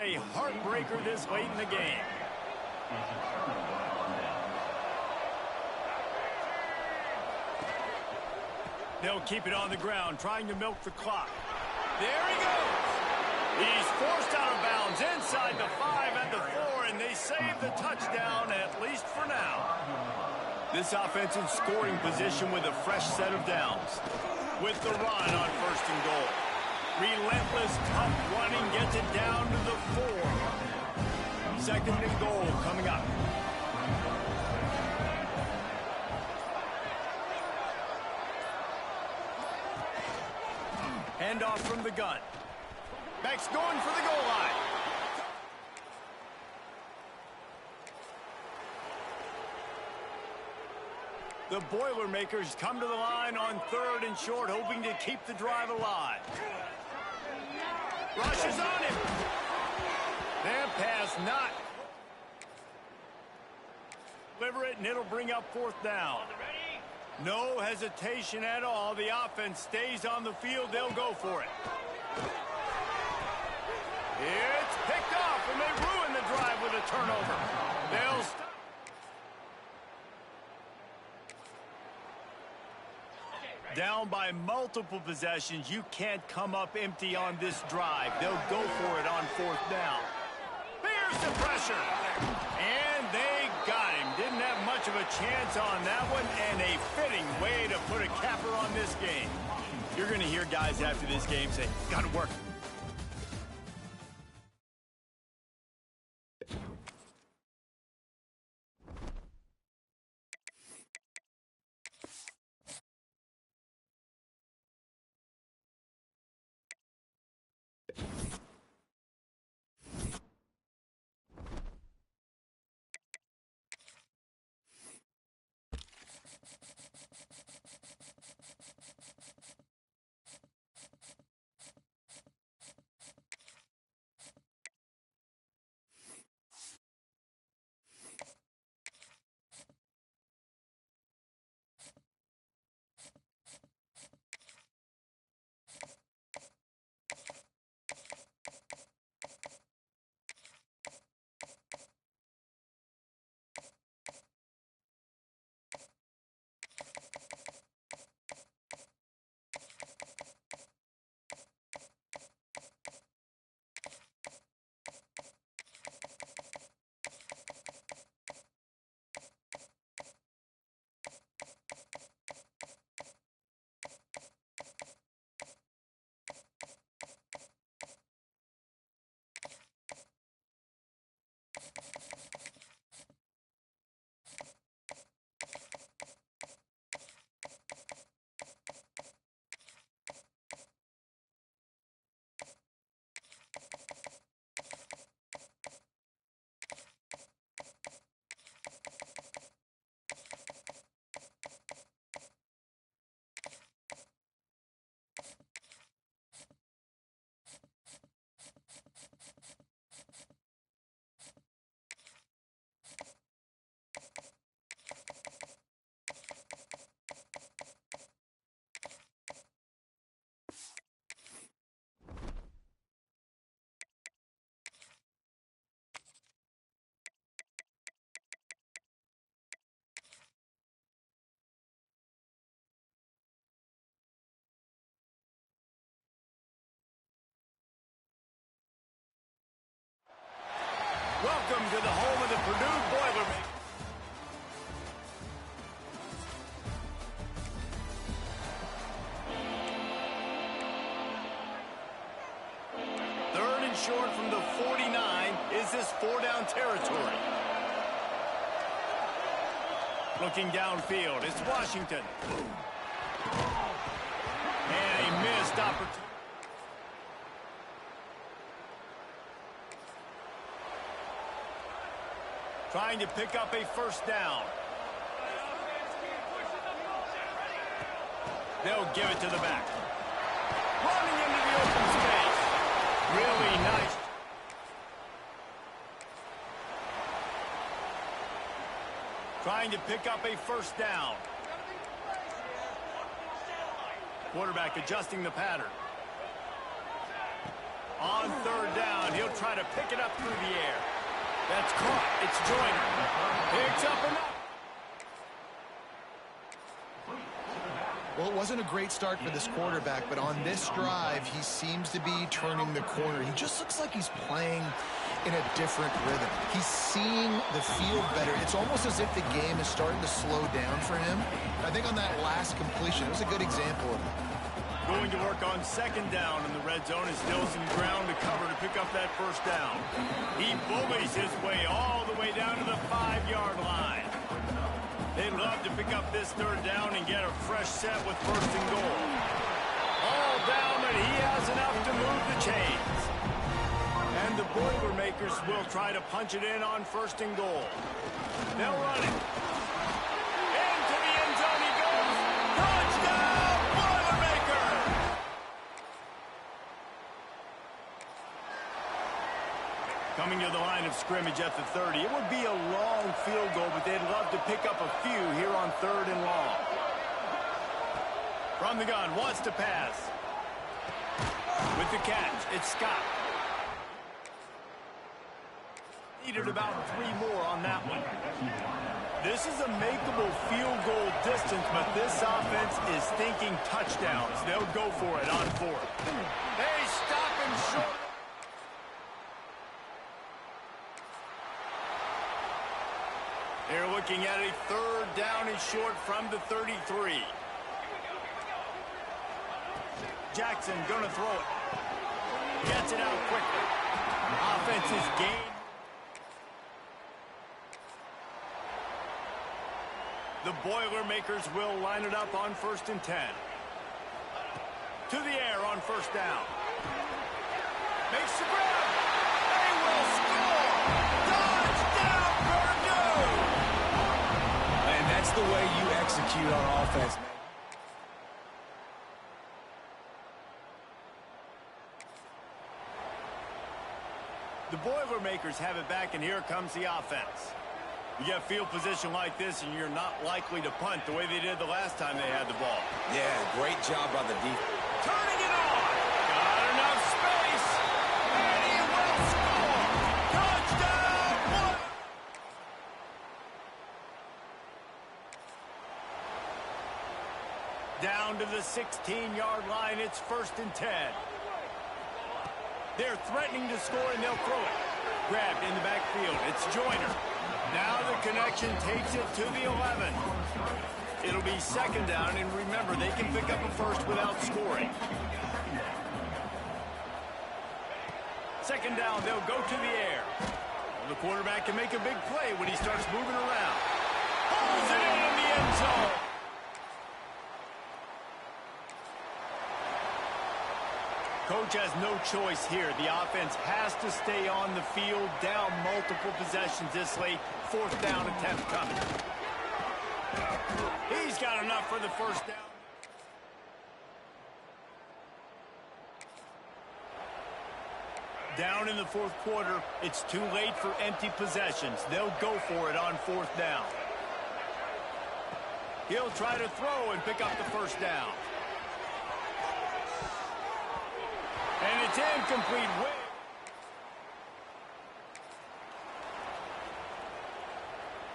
A heartbreaker this late in the game. They'll keep it on the ground, trying to milk the clock. There he goes. He's forced out of bounds inside the 5 and the 4, and they save the touchdown, at least for now. This offense in scoring position with a fresh set of downs. With the run on 1st and goal. Relentless, tough running gets it down to the 4. 2nd and goal coming up. Handoff from the gun. Beck's going for the goal line. The Boilermakers come to the line on 3rd and short, hoping to keep the drive alive. Rushes on him. That pass not. Deliver it, and it'll bring up 4th down. No hesitation at all. The offense stays on the field. They'll go for it. It's picked off, and they ruin the drive with a turnover. They'll stop. Down by multiple possessions. You can't come up empty on this drive. They'll go for it on 4th down. Here's the pressure. And they got him. Didn't have much of a chance on that one, and a fitting way to put a capper on this game. You're going to hear guys after this game say, got to work. Welcome to the home of the Purdue Boilermakers. short from the 49. Is this 4-down territory? Looking downfield, it's Washington. And a missed opportunity. Trying to pick up a first down. They'll give it to the back. Running into the open space. Really nice. Trying to pick up a first down. Quarterback adjusting the pattern. On third down, he'll try to pick it up through the air. That's caught. It's Joyner. Picks up enough. Well, it wasn't a great start for this quarterback, but on this drive, he seems to be turning the corner. He just looks like he's playing in a different rhythm. He's seeing the field better. It's almost as if the game is starting to slow down for him. I think on that last completion, it was a good example of it. Going to work on second down in the red zone as still some ground to cover to pick up that first down. He bullies his way all the way down to the 5-yard line. They'd love to pick up this third down and get a fresh set with first and goal. All down, but he has enough to move the chains. And the Boilermakers will try to punch it in on first and goal. They'll run it. Into the end zone he goes. Touchdown, Boilermakers! Coming to the line of scrimmage at the 30. It would be a long field goal, but they'd love to pick up a few here on third and long. From the gun, wants to pass. With the catch, it's Scott. Needed about 3 more on that one. This is a makeable field goal distance, but this offense is thinking touchdowns. They'll go for it on fourth. They stop him short. They're looking at a third down and short from the 33. Jackson gonna throw it. Gets it out quickly. Offense is gained. The Boilermakers will line it up on 1st and 10. To the air on first down. Makes the grab. They will score. Touchdown, Purdue! And that's the way you execute on offense, man. The Boilermakers have it back, and here comes the offense. You get field position like this, and you're not likely to punt the way they did the last time they had the ball. Yeah, great job by the defense. Turning it on. Got enough space. And he will score. Touchdown. Down to the 16-yard line. It's 1st and 10. They're threatening to score, and they'll throw it. Grabbed in the backfield. It's Joyner. Now the connection takes it to the 11. It'll be second down, and remember, they can pick up a first without scoring. Second down, they'll go to the air. Well, the quarterback can make a big play when he starts moving around. Pulls it in the end zone. Coach has no choice here. The offense has to stay on the field, down multiple possessions this late. 4th down attempt coming. He's got enough for the first down. Down in the 4th quarter, it's too late for empty possessions. They'll go for it on 4th down. He'll try to throw and pick up the first down. And it's incomplete.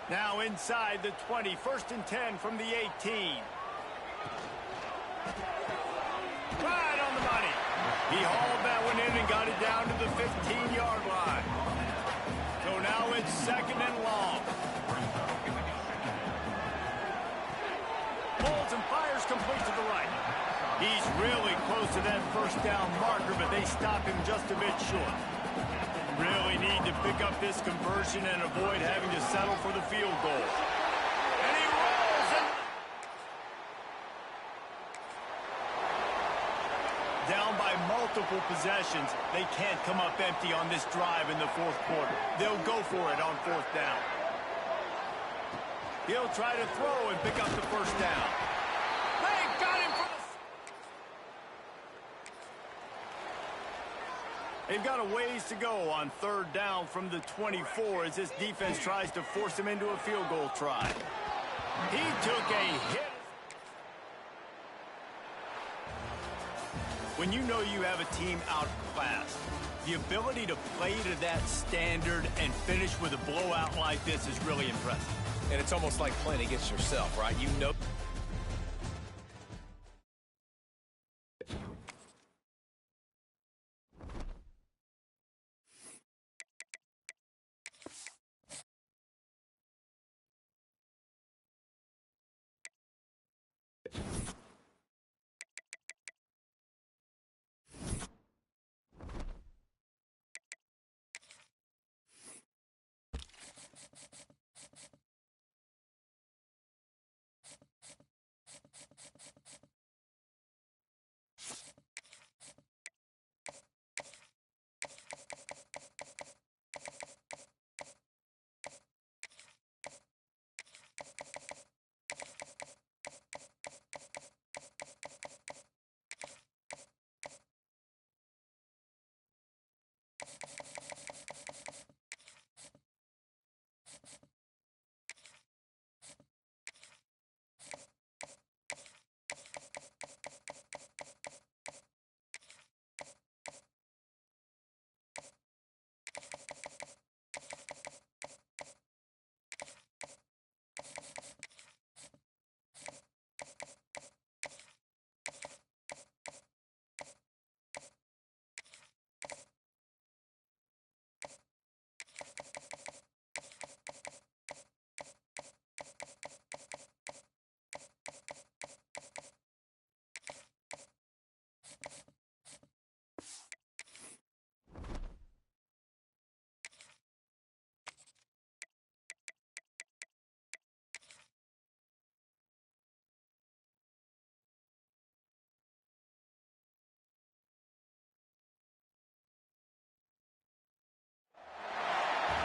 Now inside the 20. 1st and 10 from the 18. Right on the money. He hauled that one in and got it down to the 15-yard line. So now it's 2nd and long. Pulls and fires complete to the right. He's really close to that first down marker, but they stop him just a bit short. Really need to pick up this conversion and avoid having to settle for the field goal. And he rolls it. Down by multiple possessions, they can't come up empty on this drive in the fourth quarter. They'll go for it on fourth down. He'll try to throw and pick up the first down. They got him for the... They've got a ways to go on third down from the 24 as this defense tries to force him into a field goal try. He took a hit. When you know you have a team outclassed, the ability to play to that standard and finish with a blowout like this is really impressive. And it's almost like playing against yourself, right? You know.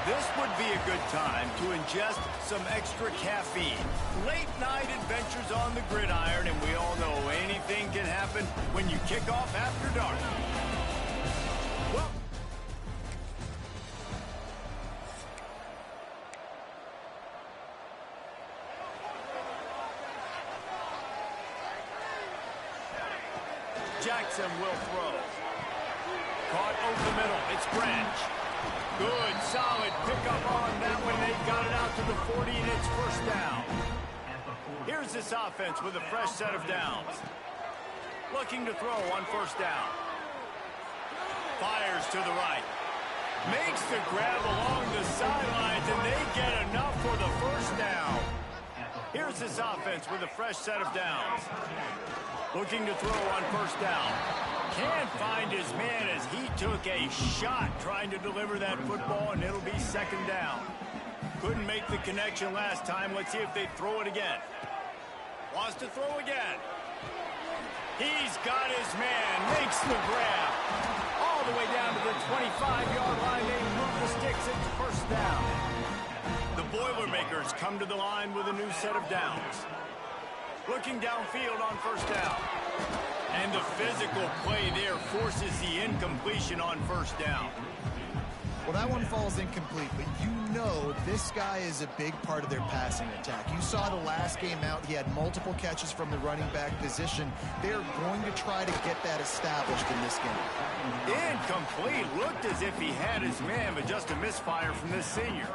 This would be a good time to ingest some extra caffeine. Late night adventures on the gridiron, and we all know anything can happen when you kick off after dark. Well, Jackson will throw. Caught over the middle. It's Branch. Good, solid pickup on that one. They got it out to the 40, and it's first down. Here's this offense with a fresh set of downs. Looking to throw on first down. Fires to the right. Makes the grab along the sidelines, and they get enough for the first down. Here's this offense with a fresh set of downs. Looking to throw on first down. Can't find his man as he took a shot trying to deliver that football, and it'll be second down. Couldn't make the connection last time. Let's see if they throw it again. Wants to throw again. He's got his man. Makes the grab. All the way down to the 25-yard line. They move the sticks. It's first down. The Boilermakers come to the line with a new set of downs. Looking downfield on first down. And the physical play there forces the incompletion on first down. Well, that one falls incomplete, but you know this guy is a big part of their passing attack. You saw the last game out. He had multiple catches from the running back position. They're going to try to get that established in this game. Incomplete. Looked as if he had his man, but just a misfire from this senior.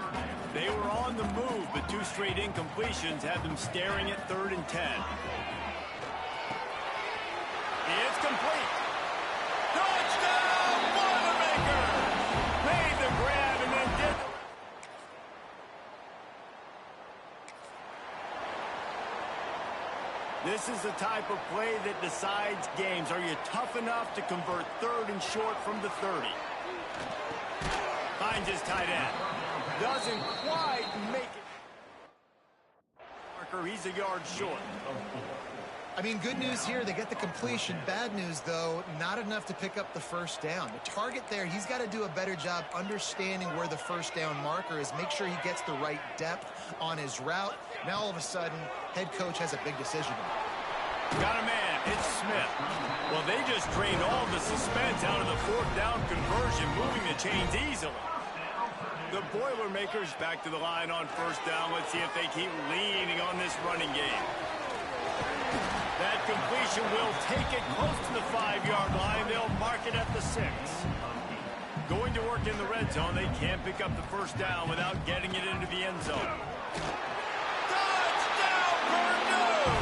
They were on the move, but two straight incompletions had them staring at 3rd and 10. It's complete. Touchdown, Boilermaker! Made the grab and then did. This is the type of play that decides games. Are you tough enough to convert 3rd and short from the 30? finds his tight end. Doesn't quite make it. Marker, he's a yard short. I mean, good news here, they get the completion. Bad news, though, not enough to pick up the first down. The target there, he's got to do a better job understanding where the first down marker is, make sure he gets the right depth on his route. Now, all of a sudden, head coach has a big decision. Got a man. It's Smith. Well, they just drained all the suspense out of the fourth down conversion, moving the chains easily. The Boilermakers back to the line on first down. Let's see if they keep leaning on this running game. That completion will take it close to the 5-yard line. They'll mark it at the 6. Going to work in the red zone. They can't pick up the first down without getting it into the end zone. Touchdown, Purdue!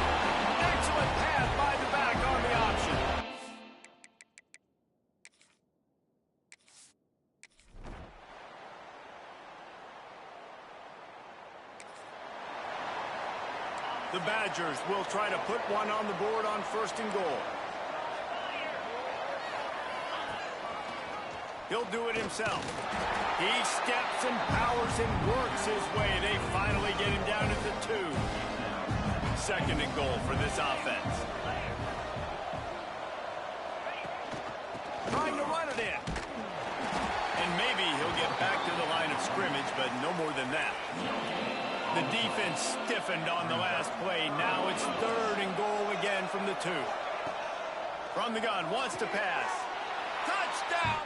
Excellent pass by the back on the option. The Badgers will try to put one on the board on first and goal. He'll do it himself. He steps and powers and works his way. They finally get him down at the 2. Second and goal for this offense. Trying to run it in. And maybe he'll get back to the line of scrimmage, but no more than that. The defense stiffened on the last play. Now it's third and goal again from the 2. From the gun, wants to pass. Touchdown!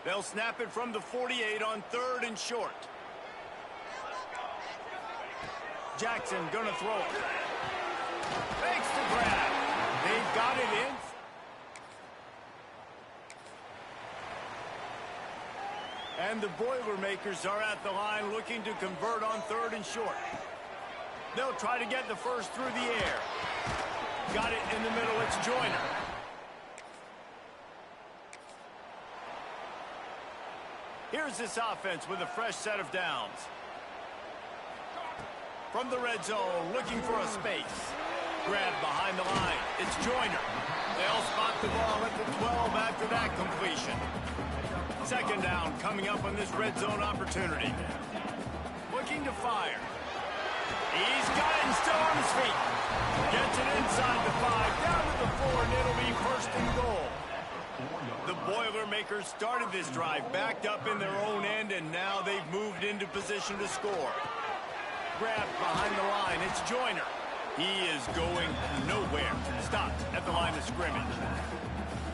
They'll snap it from the 48 on third and short. Jackson gonna throw it. Makes the grab. They've got it in. And the Boilermakers are at the line looking to convert on third and short. They'll try to get the first through the air. Got it in the middle. It's Joyner. Here's this offense with a fresh set of downs. From the red zone, looking for a space. Grab behind the line. It's Joyner. They'll spot the ball at the 12 after that completion. Second down coming up on this red zone opportunity. Looking to fire. He's got it and still on his feet. Gets it inside the 5, down to the 4, and it'll be first and goal. The Boilermakers started this drive, backed up in their own end, and now they've moved into position to score. Grabbed behind the line, it's Joyner. He is going nowhere. Stopped at the line of scrimmage.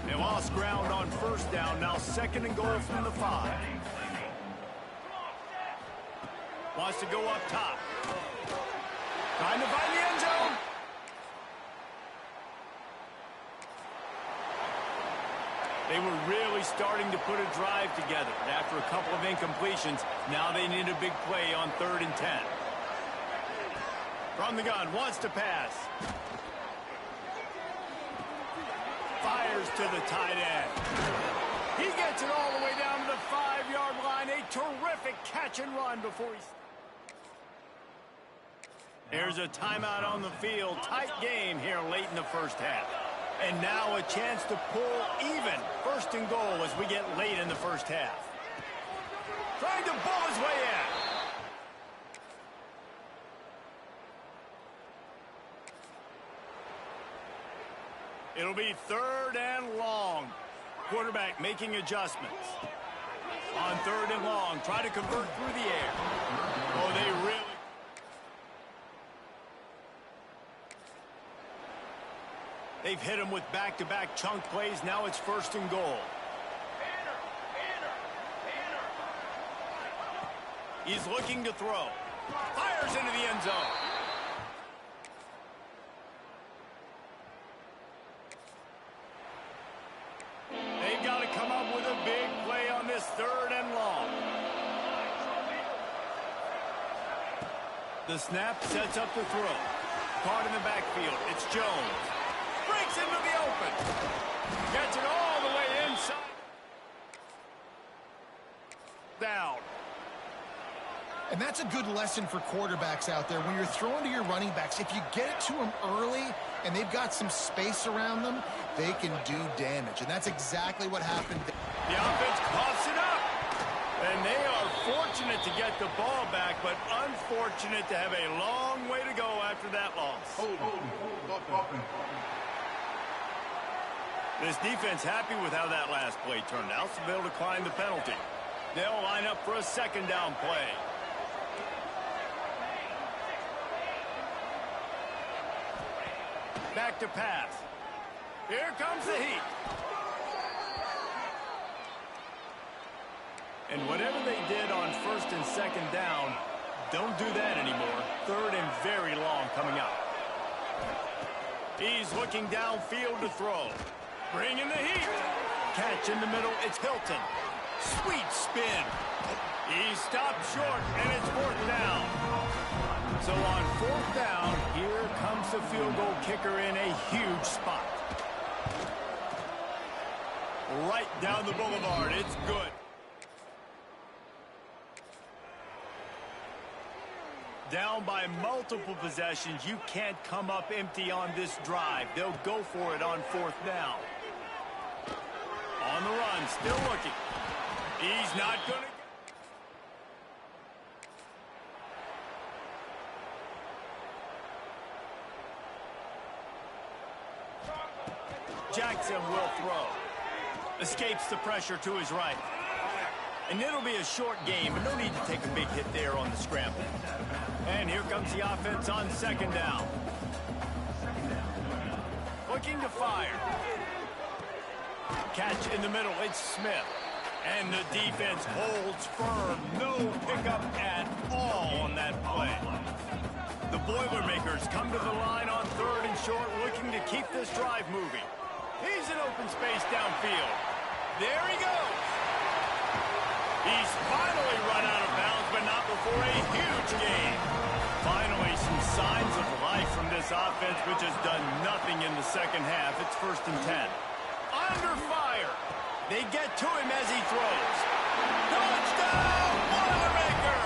They lost ground on first down, now second and goal from the 5. Wants to go up top. Trying to find the end zone. They were really starting to put a drive together. And after a couple of incompletions, now they need a big play on third and 10. From the gun, wants to pass. Fires to the tight end. He gets it all the way down to the 5-yard line. A terrific catch and run before he... There's a timeout on the field. Tight game here late in the first half. And now a chance to pull even. First and goal as we get late in the first half. Trying to pull his way in. It'll be third and long. Quarterback making adjustments. On third and long, try to convert through the air. Oh, they really... They've hit him with back-to-back chunk plays. Now it's first and goal. He's looking to throw. Fires into the end zone. They've got to come up with a big play on this third and long. The snap sets up the throw. Caught in the backfield. It's Jones. Breaks into the open. Gets it all the way inside. Down. And that's a good lesson for quarterbacks out there. When you're throwing to your running backs, if you get it to them early and they've got some space around them, they can do damage. And that's exactly what happened. The offense coughs it up. And they are fortunate to get the ball back, but unfortunate to have a long way to go after that loss. This defense happy with how that last play turned out, so they'll decline the penalty. They'll line up for a second down play. Back to pass. Here comes the heat. And whatever they did on first and second down, don't do that anymore. Third and very long coming up. He's looking downfield to throw. Bringing the heat. Catch in the middle. It's Hilton. Sweet spin. He stopped short, and it's fourth down. So on fourth down, here comes the field goal kicker in a huge spot. Right down the boulevard. It's good. Down by multiple possessions. You can't come up empty on this drive. They'll go for it on fourth down. On the run, still looking. He's not going to... Jackson will throw. Escapes the pressure to his right. And it'll be a short game, but no need to take a big hit there on the scramble. And here comes the offense on second down. Looking to fire. Catch in the middle, it's Smith. And the defense holds firm. No pickup at all on that play. The Boilermakers come to the line on third and short, looking to keep this drive moving. He's in open space downfield. There he goes. He's finally run out of bounds, but not before a huge gain. Finally, some signs of life from this offense, which has done nothing in the second half. It's 1st and 10. Under fire. They get to him as he throws. Touchdown, Boilermaker!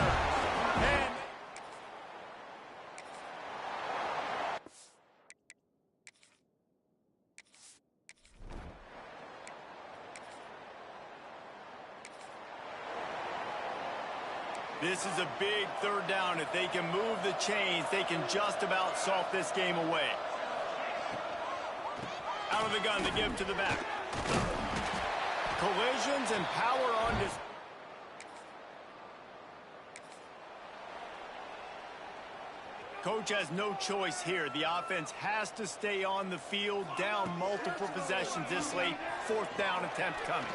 And this is a big third down. If they can move the chains, they can just about salt this game away. Out of the gun to give to the back. Collisions and power on this. Coach has no choice here. The offense has to stay on the field, down multiple possessions this late. Fourth down attempt coming.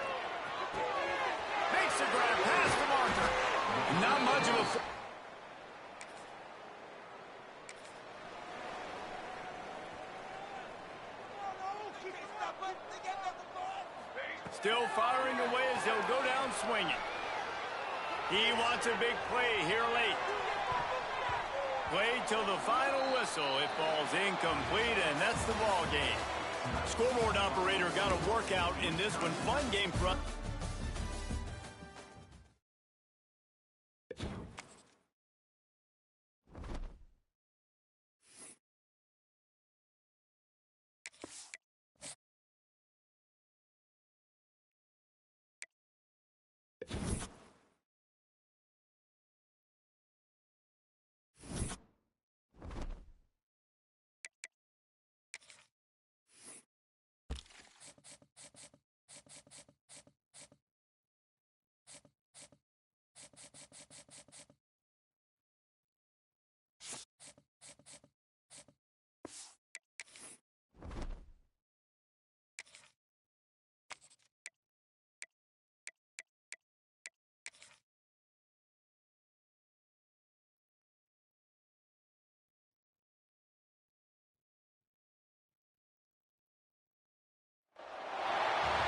Makes the grab, pass to Marker. Not much of a... Still firing away as he'll go down swinging. He wants a big play here late. Play till the final whistle. It falls incomplete, and that's the ball game. Scoreboard operator got a workout in this one. Fun game for us.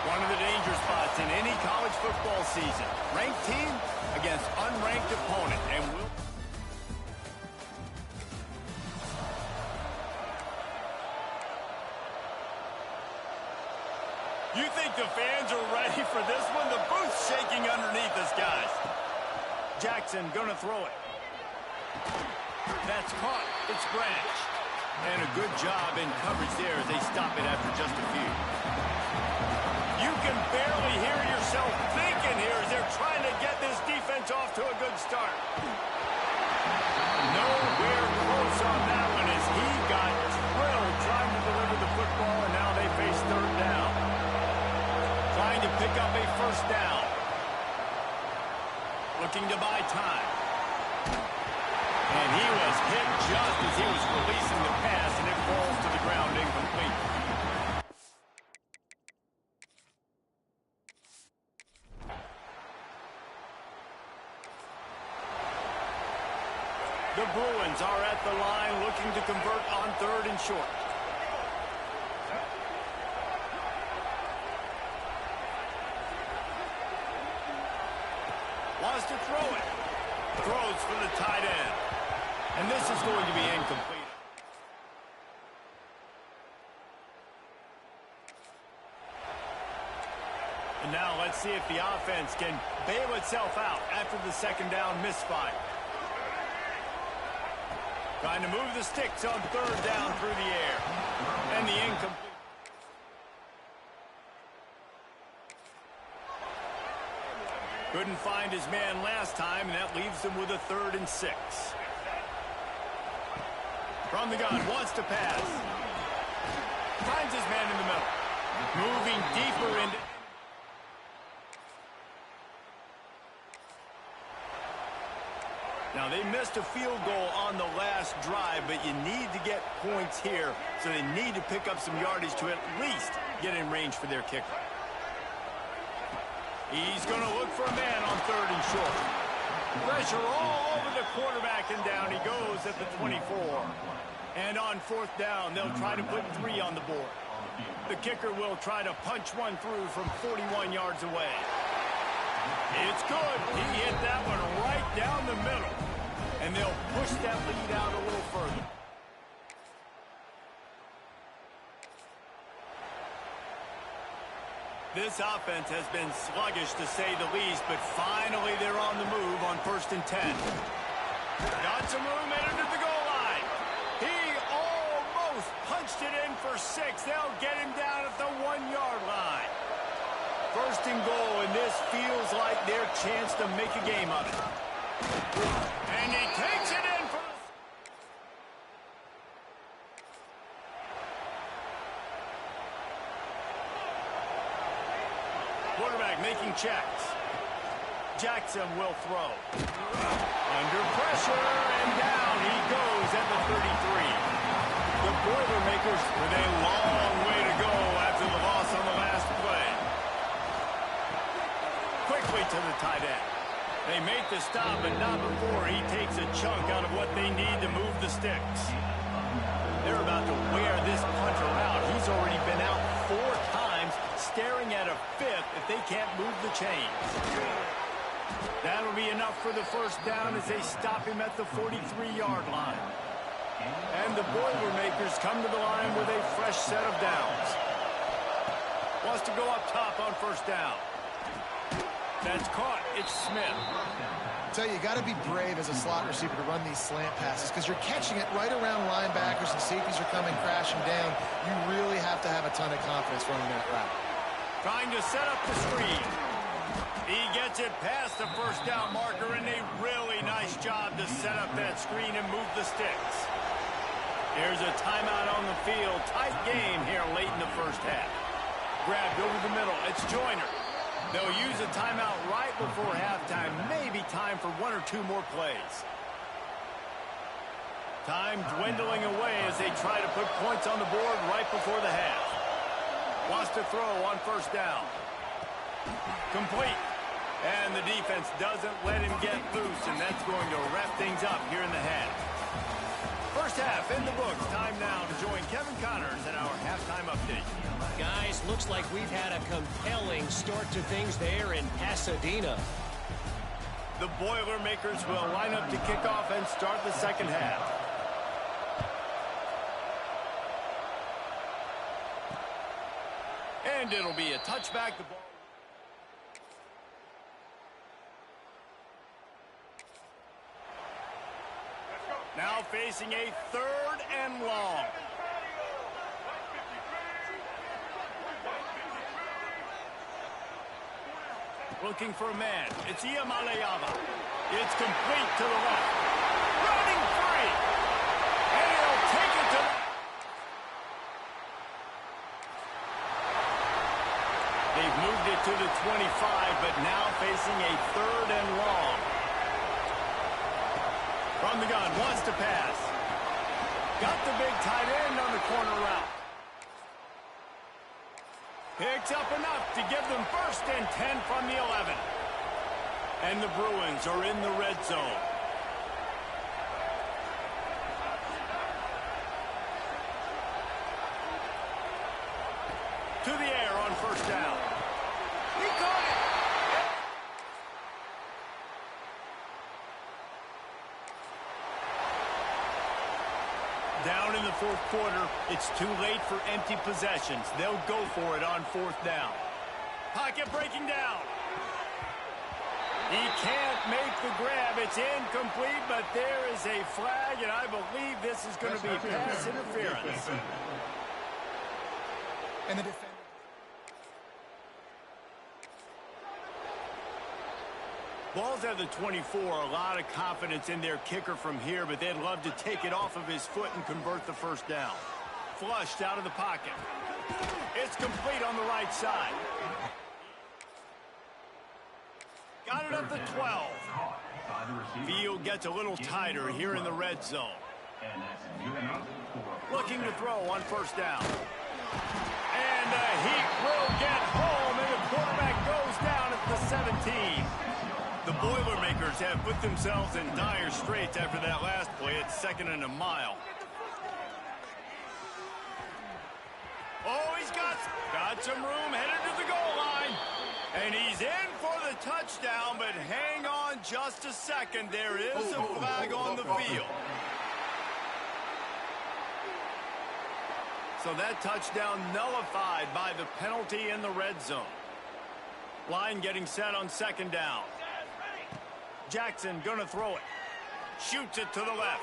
One of the danger spots in any college football season. Ranked team against unranked opponent. And will... You think the fans are ready for this one? The booth's shaking underneath us, guys. Jackson gonna throw it. That's caught. It's Branch. And a good job in coverage there as they stop it after just a few. You can barely hear yourself thinking here as they're trying to get this defense off to a good start. Nowhere close on that one as he got drilled trying to deliver the football, and now they face third down. Trying to pick up a first down. Looking to buy time. And he was hit just as he was releasing the pass, and it falls to the ground incomplete. The Bruins are at the line looking to convert on third and short. Wants to throw it. Throws for the tight end. And this is going to be incomplete. And now let's see if the offense can bail itself out after the second down misfire. Trying to move the sticks on third down through the air. And the incomplete. Couldn't find his man last time, and that leaves him with a 3rd and 6. From the gun, wants to pass. Finds his man in the middle. Moving deeper into... Now, they missed a field goal on the last drive, but you need to get points here, so they need to pick up some yardage to at least get in range for their kicker. He's going to look for a man on third and short. Pressure all over the quarterback, and down he goes at the 24. And on fourth down, they'll try to put 3 on the board. The kicker will try to punch one through from 41 yards away. It's good. He hit that one right down the middle. And they'll push that lead out a little further. This offense has been sluggish, to say the least, but finally they're on the move on 1st and 10. Got some room headed to the goal line. He almost punched it in for 6. They'll get him down at the 1-yard line. 1st and goal, and this feels like their chance to make a game of it. And he takes it in for the... Quarterback making checks. Jackson will throw. Under pressure, and down he goes at the 33. The Boilermakers with a long way to go after the loss on the last play. Quickly to the tight end. They make the stop, but not before he takes a chunk out of what they need to move the sticks. They're about to wear this punter out. He's already been out 4 times, staring at a 5th if they can't move the chains. That'll be enough for the first down as they stop him at the 43-yard line. And the Boilermakers come to the line with a fresh set of downs. Wants to go up top on first down. That's caught. It's Smith. Tell you got to be brave as a slot receiver to run these slant passes because you're catching it right around linebackers and safeties are coming crashing down. You really have to have a ton of confidence running that route. Trying to set up the screen. He gets it past the first down marker, and a really nice job to set up that screen and move the sticks. Here's a timeout on the field. Tight game here late in the first half. Grabbed over the middle. It's Joyner. They'll use a timeout right before halftime. Maybe time for 1 or 2 more plays. Time dwindling away as they try to put points on the board right before the half. Wants to throw on first down. Complete. And the defense doesn't let him get loose, and that's going to wrap things up here in the half. First half in the books. Time now to join Kevin Connors in our halftime update. Guys, looks like we've had a compelling start to things there in Pasadena. The Boilermakers will line up to kick off and start the second half. And it'll be a touchback. The ball. Now facing a 3rd and long. Looking for a man. It's Iamaleava. It's complete to the left. Running free. And he'll take it to the... They've moved it to the 25, but now facing a 3rd and long. From the gun, wants to pass. Got the big tight end on the corner route. Picks up enough to give them 1st and 10 from the 11. And the Bruins are in the red zone. To the air on 1st down. He caught it. Down in the 4th quarter, it's too late for empty possessions. They'll go for it on 4th down. Pocket breaking down. He can't make the grab. It's incomplete, but there is a flag, and I believe this is going to be pass interference. And the defender. Ball's at the 24, a lot of confidence in their kicker from here, but they'd love to take it off of his foot and convert the 1st down. Flushed out of the pocket. It's complete on the right side. Got it up to 12. Field gets a little tighter here in the red zone. Looking to throw on 1st down. And he will get home, and the quarterback goes down at the 17. The Boilermakers have put themselves in dire straits after that last play. It's 2nd and a mile. Oh, he's got some room headed to the goal line. And he's in for the touchdown, but hang on just a second. There is a flag on the field. So that touchdown nullified by the penalty in the red zone. Line getting set on 2nd down. Jackson gonna throw it. Shoots it to the left.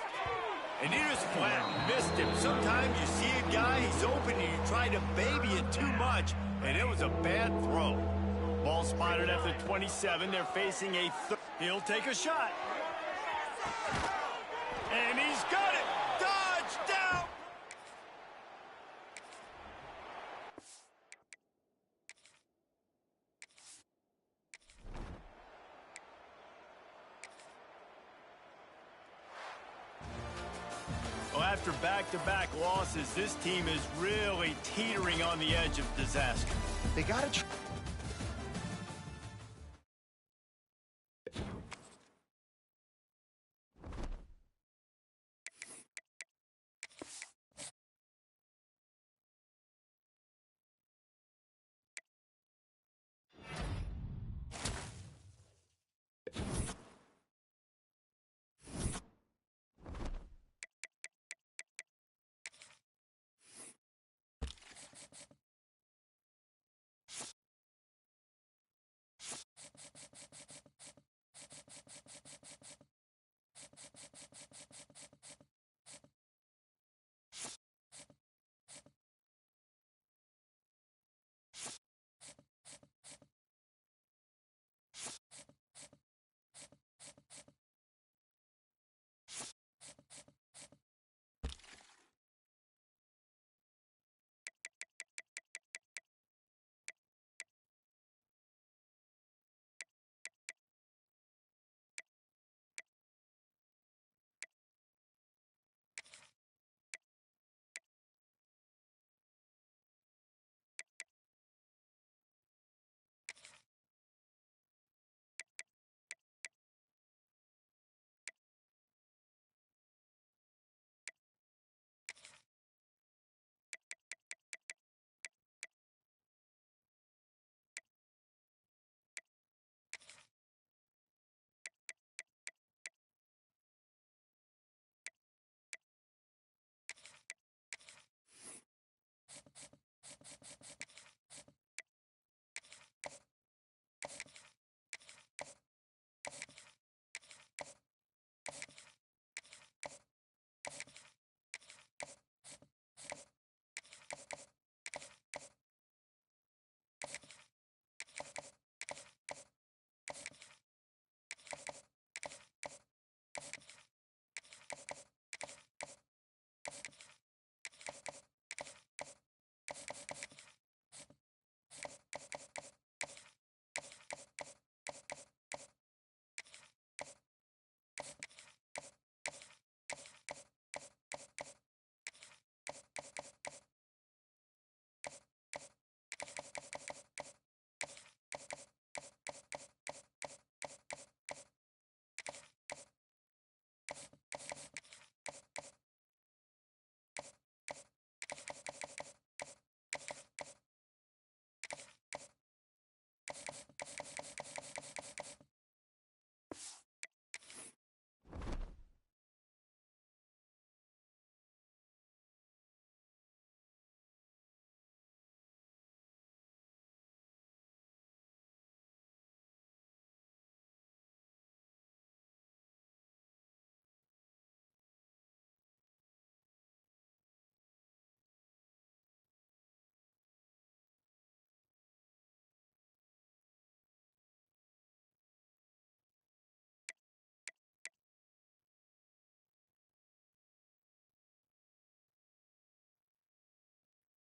And he just flat missed him. Sometimes you see a guy, he's open, and you try to baby it too much, and it was a bad throw. Ball spotted at the 27. They're facing a third. He'll take a shot. And he's got it. Touchdown! Well, after back-to-back losses, this team is really teetering on the edge of disaster. They got to...